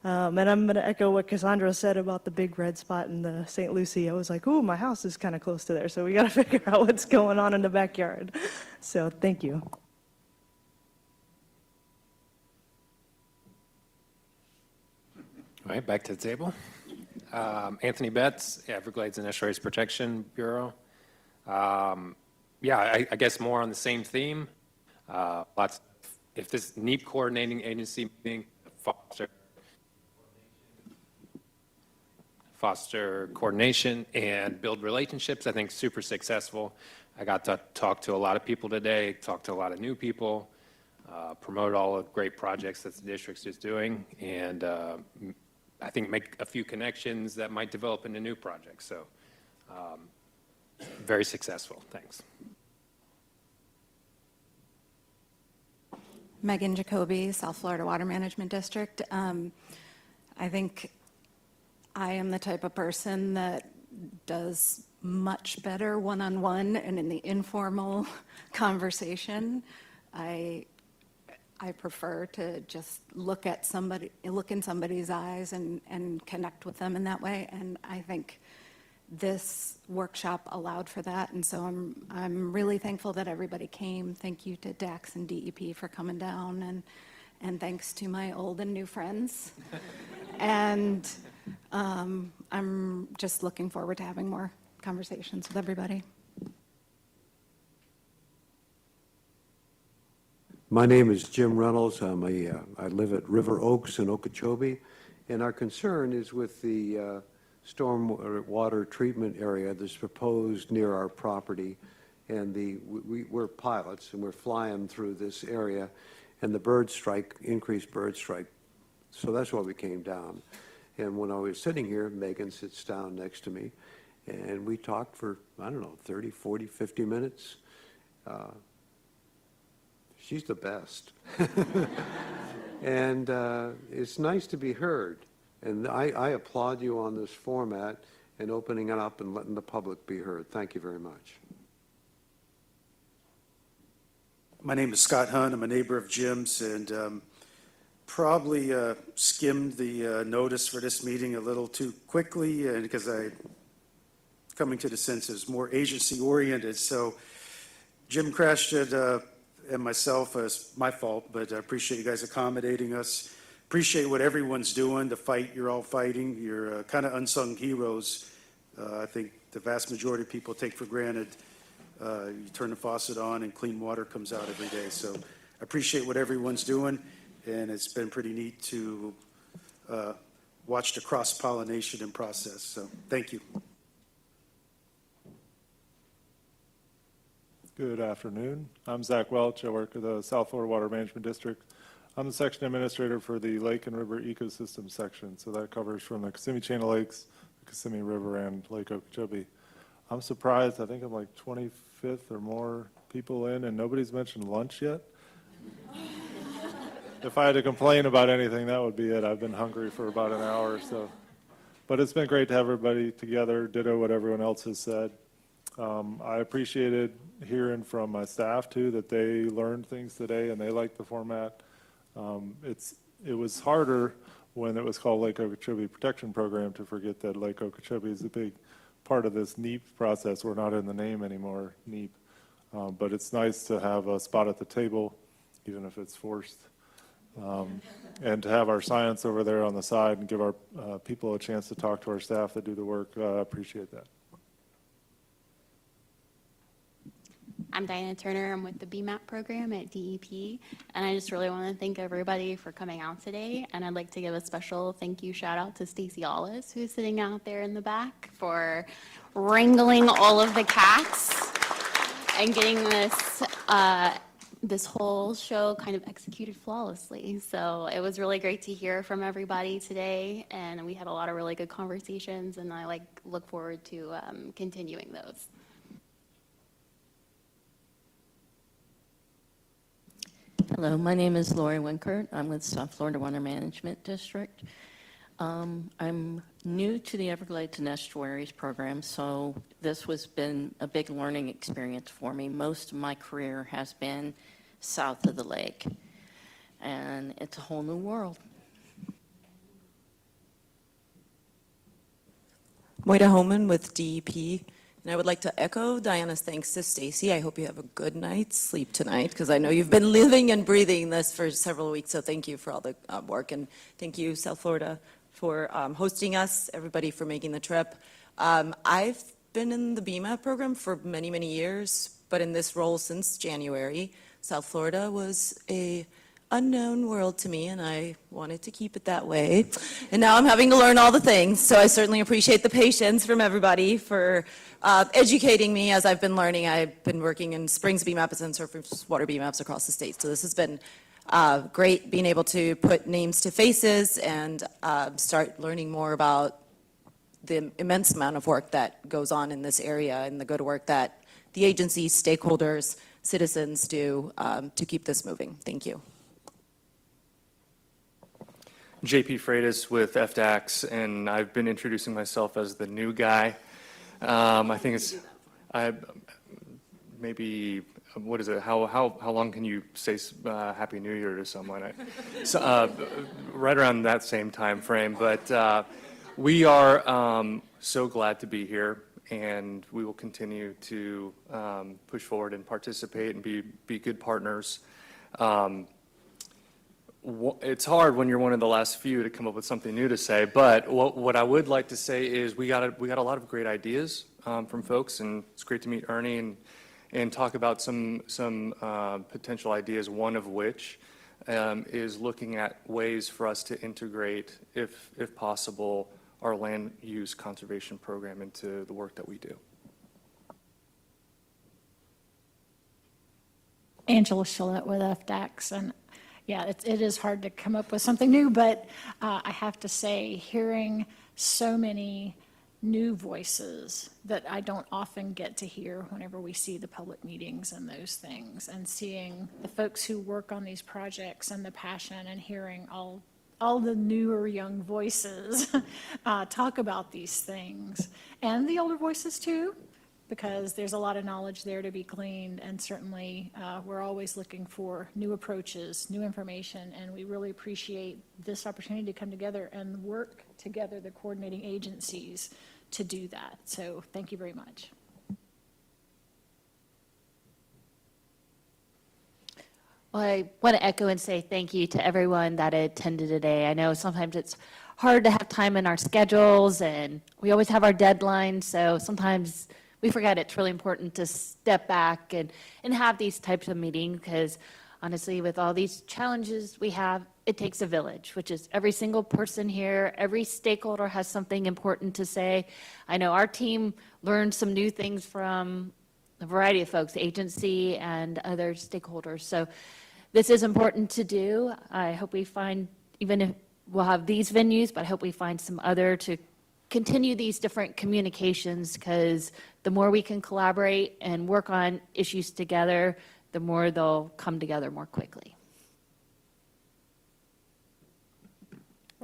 And I'm going to echo what Cassandra said about the big red spot in the St. Lucie. I was like, ooh, my house is kind of close to there, so we got to figure out what's going on in the backyard. So thank you. All right, back to the table. Anthony Betts, Everglades and Estuaries Protection Bureau. I guess more on the same theme. If this NEEPP coordinating agency meeting foster coordination and build relationships, I think super successful. I got to talk to a lot of people today, talk to a lot of new people, promote all the great projects that the district is doing, and I think make a few connections that might develop into new projects. So very successful. Thanks. Megan Jacoby, South Florida Water Management District. I think I am the type of person that does much better one-on-one and in the informal conversation. I prefer to just look in somebody's eyes and connect with them in that way. And I think this workshop allowed for that. And so I'm really thankful that everybody came. Thank you to DAX and DEP for coming down, and thanks to my old and new friends. And I'm just looking forward to having more conversations with everybody. My name is Jim Reynolds. I live at River Oaks in Okeechobee, and our concern is with the storm water treatment area that's proposed near our property. And we're pilots, and we're flying through this area, and the increased bird strike. So that's why we came down. And when I was sitting here, Megan sits down next to me, and we talked for, 30, 40, 50 minutes. She's the best. And it's nice to be heard. And I applaud you on this format and opening it up and letting the public be heard. Thank you very much. My name is Scott Hunt. I'm a neighbor of Jim's, and probably skimmed the notice for this meeting a little too quickly, and because coming to the sense is more agency-oriented. So Jim crashed it, and myself, it's my fault, but I appreciate you guys accommodating us. Appreciate what everyone's doing, the fight you're all fighting. You're kind of unsung heroes. I think the vast majority of people take for granted. You turn the faucet on and clean water comes out every day. So I appreciate what everyone's doing, and it's been pretty neat to watch the cross-pollination and process. So thank you. Good afternoon. I'm Zach Welch. I work at the South Florida Water Management District. I'm the section administrator for the Lake and River Ecosystem section. So that covers from the Kissimmee Chain of Lakes, the Kissimmee River, and Lake Okeechobee. I'm surprised. I think I'm like 25th or more people in, and nobody's mentioned lunch yet. If I had to complain about anything, that would be it. I've been hungry for about an hour or so. But it's been great to have everybody together, ditto what everyone else has said. I appreciated hearing from my staff, too, that they learned things today and they liked the format. It was harder when it was called Lake Okeechobee Protection Program to forget that Lake Okeechobee is a big part of this NEEPP process. We're not in the name anymore, NEEPP. But it's nice to have a spot at the table, even if it's forced. And to have our science over there on the side and give our people a chance to talk to our staff that do the work. I appreciate that. I'm Diana Turner. I'm with the BMAP program at DEP, and I just really want to thank everybody for coming out today. And I'd like to give a special thank you shout out to Stacy Allis, who's sitting out there in the back, for wrangling all of the cats and getting this whole show kind of executed flawlessly. So it was really great to hear from everybody today, and we had a lot of really good conversations, and I look forward to continuing those. Hello, my name is Lori Winkert. I'm with South Florida Water Management District. I'm new to the Everglades and Estuaries program, so this has been a big learning experience for me. Most of my career has been south of the lake, and it's a whole new world. Moira Homan with DEP. And I would like to echo Diana's thanks to Stacy. I hope you have a good night's sleep tonight, because I know you've been living and breathing this for several weeks. So thank you for all the work, and thank you, South Florida, for hosting us, everybody for making the trip. I've been in the BMAP program for many, many years, but in this role since January. South Florida was a unknown world to me, and I wanted to keep it that way. And now I'm having to learn all the things, so I certainly appreciate the patience from everybody for educating me as I've been learning. I've been working in Springs BMAPs and surface water BMAPs across the state, so this has been great being able to put names to faces and start learning more about the immense amount of work that goes on in this area and the good work that the agencies, stakeholders, citizens do to keep this moving. Thank you. JP Freitas with FDAX, and I've been introducing myself as the new guy. I think it's, I, maybe, what is it? How long can you say Happy New Year to someone? Right around that same time frame. But we are so glad to be here, and we will continue to push forward and participate and be good partners. It's hard when you're one of the last few to come up with something new to say, but what I would like to say is we got a lot of great ideas from folks, and it's great to meet Ernie and talk about some potential ideas, one of which is looking at ways for us to integrate, if possible, our land use conservation program into the work that we do. Angela Shillette with FDAX, and yeah, it is hard to come up with something new, but I have to say, hearing so many new voices that I don't often get to hear whenever we see the public meetings and those things, and seeing the folks who work on these projects and the passion, and hearing all the newer young voices talk about these things, and the older voices too, because there's a lot of knowledge there to be gleaned, and certainly we're always looking for new approaches, new information, and we really appreciate this opportunity to come together and work together, the coordinating agencies, to do that. So thank you very much. Well, I want to echo and say thank you to everyone that attended today. I know sometimes it's hard to have time in our schedules, and we always have our deadlines, so sometimes we forget it's really important to step back and have these types of meetings, because honestly, with all these challenges we have, it takes a village, which is every single person here, every stakeholder has something important to say. I know our team learned some new things from a variety of folks, agency and other stakeholders. So this is important to do. I hope we find, even if we'll have these venues, but I hope we find some other to continue these different communications, because the more we can collaborate and work on issues together, the more they'll come together more quickly.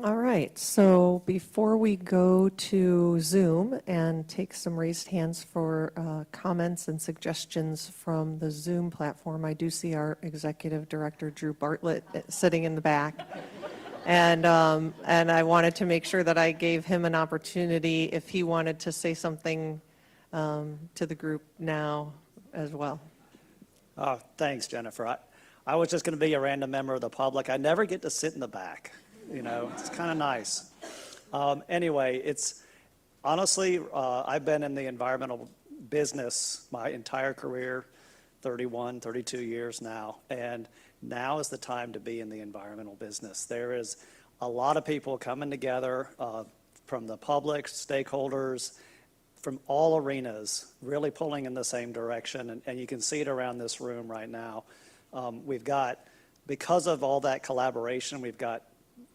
All right, so before we go to Zoom and take some raised hands for comments and suggestions from the Zoom platform, I do see our Executive Director, Drew Bartlett, sitting in the back. And I wanted to make sure that I gave him an opportunity if he wanted to say something to the group now as well. Thanks, Jennifer. I was just going to be a random member of the public. I never get to sit in the back. You know, it's kind of nice. Anyway, it's honestly, I've been in the environmental business my entire career, 31, 32 years now, and now is the time to be in the environmental business. There is a lot of people coming together from the public, stakeholders, from all arenas, really pulling in the same direction, and you can see it around this room right now. We've got, because of all that collaboration, we've got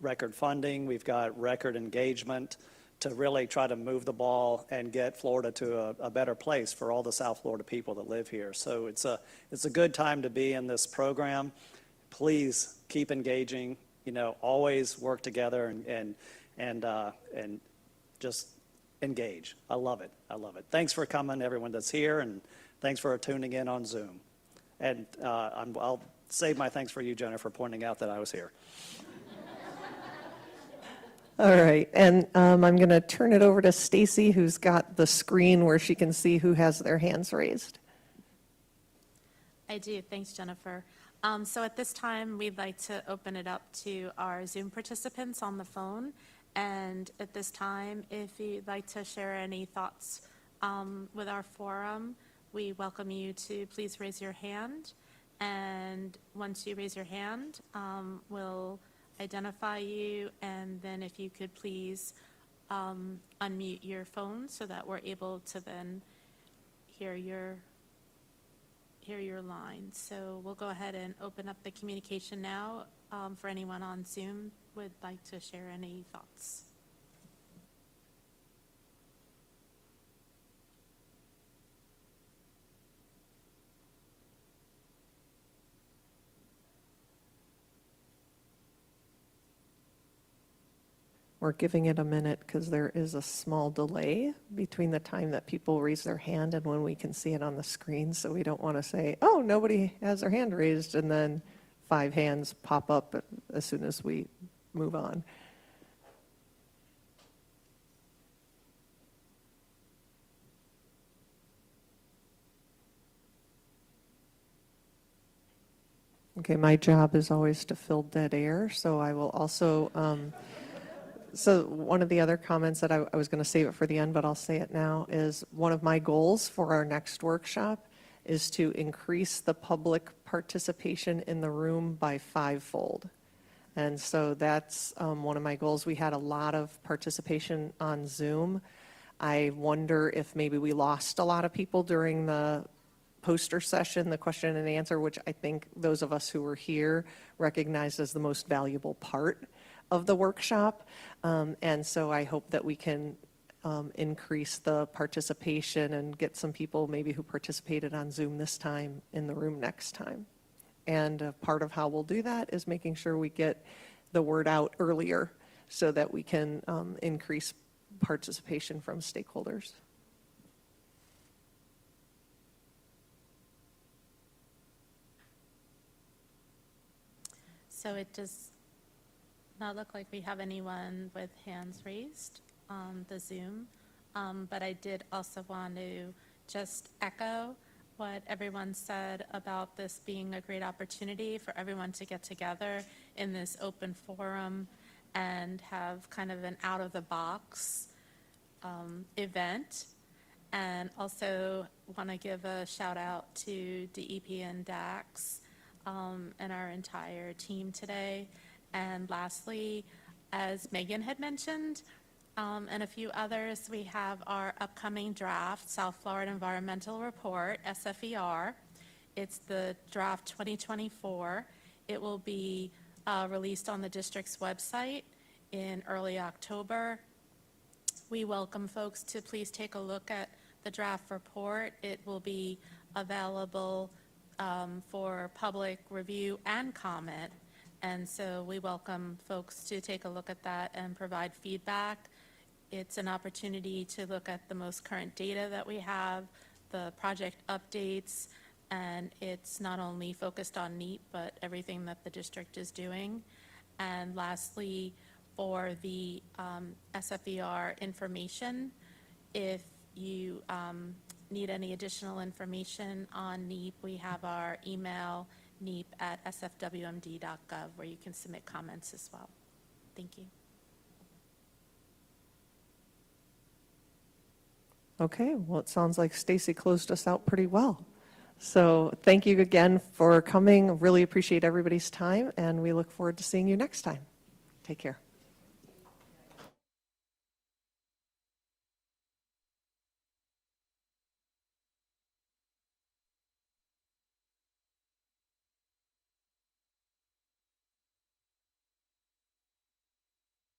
record funding, we've got record engagement to really try to move the ball and get Florida to a better place for all the South Florida people that live here. So it's a good time to be in this program. Please keep engaging, you know, always work together and just engage. I love it. I love it. Thanks for coming, everyone that's here, and thanks for tuning in on Zoom. And I'll save my thanks for you, Jennifer, pointing out that I was here. All right, and I'm going to turn it over to Stacy, who's got the screen where she can see who has their hands raised. I do. Thanks, Jennifer. So at this time, we'd like to open it up to our Zoom participants on the phone. And at this time, if you'd like to share any thoughts with our forum, we welcome you to please raise your hand. And once you raise your hand, we'll identify you, and then if you could please unmute your phone so that we're able to then hear your line. So we'll go ahead and open up the communication now for anyone on Zoom would like to share any thoughts. We're giving it a minute because there is a small delay between the time that people raise their hand and when we can see it on the screen. So we don't want to say, oh, nobody has their hand raised, and then 5 hands pop up as soon as we move on. Okay, my job is always to fill dead air, so I will also, so one of the other comments that I was going to save it for the end, but I'll say it now, is one of my goals for our next workshop is to increase the public participation in the room by 5-fold. And so that's one of my goals. We had a lot of participation on Zoom. I wonder if maybe we lost a lot of people during the poster session, the question and answer, which I think those of us who were here recognized as the most valuable part of the workshop. And so I hope that we can increase the participation and get some people maybe who participated on Zoom this time in the room next time. And part of how we'll do that is making sure we get the word out earlier so that we can increase participation from stakeholders. So it does not look like we have anyone with hands raised on the Zoom, but I did also want to just echo what everyone said about this being a great opportunity for everyone to get together in this open forum and have kind of an out-of-the-box event. And also want to give a shout out to DEP and DAX and our entire team today. And lastly, as Megan had mentioned, and a few others, we have our upcoming draft, South Florida Environmental Report, SFER. It's the draft 2024. It will be released on the district's website in early October. We welcome folks to please take a look at the draft report. It will be available for public review and comment. And so we welcome folks to take a look at that and provide feedback. It's an opportunity to look at the most current data that we have, the project updates, and it's not only focused on NEEPP, but everything that the district is doing. And lastly, for the SFER information, if you need any additional information on NEEPP, we have our email, neep@sfwmd.gov, where you can submit comments as well. Thank you. Okay, well, it sounds like Stacy closed us out pretty well. So thank you again for coming. Really appreciate everybody's time, and we look forward to seeing you next time. Take care.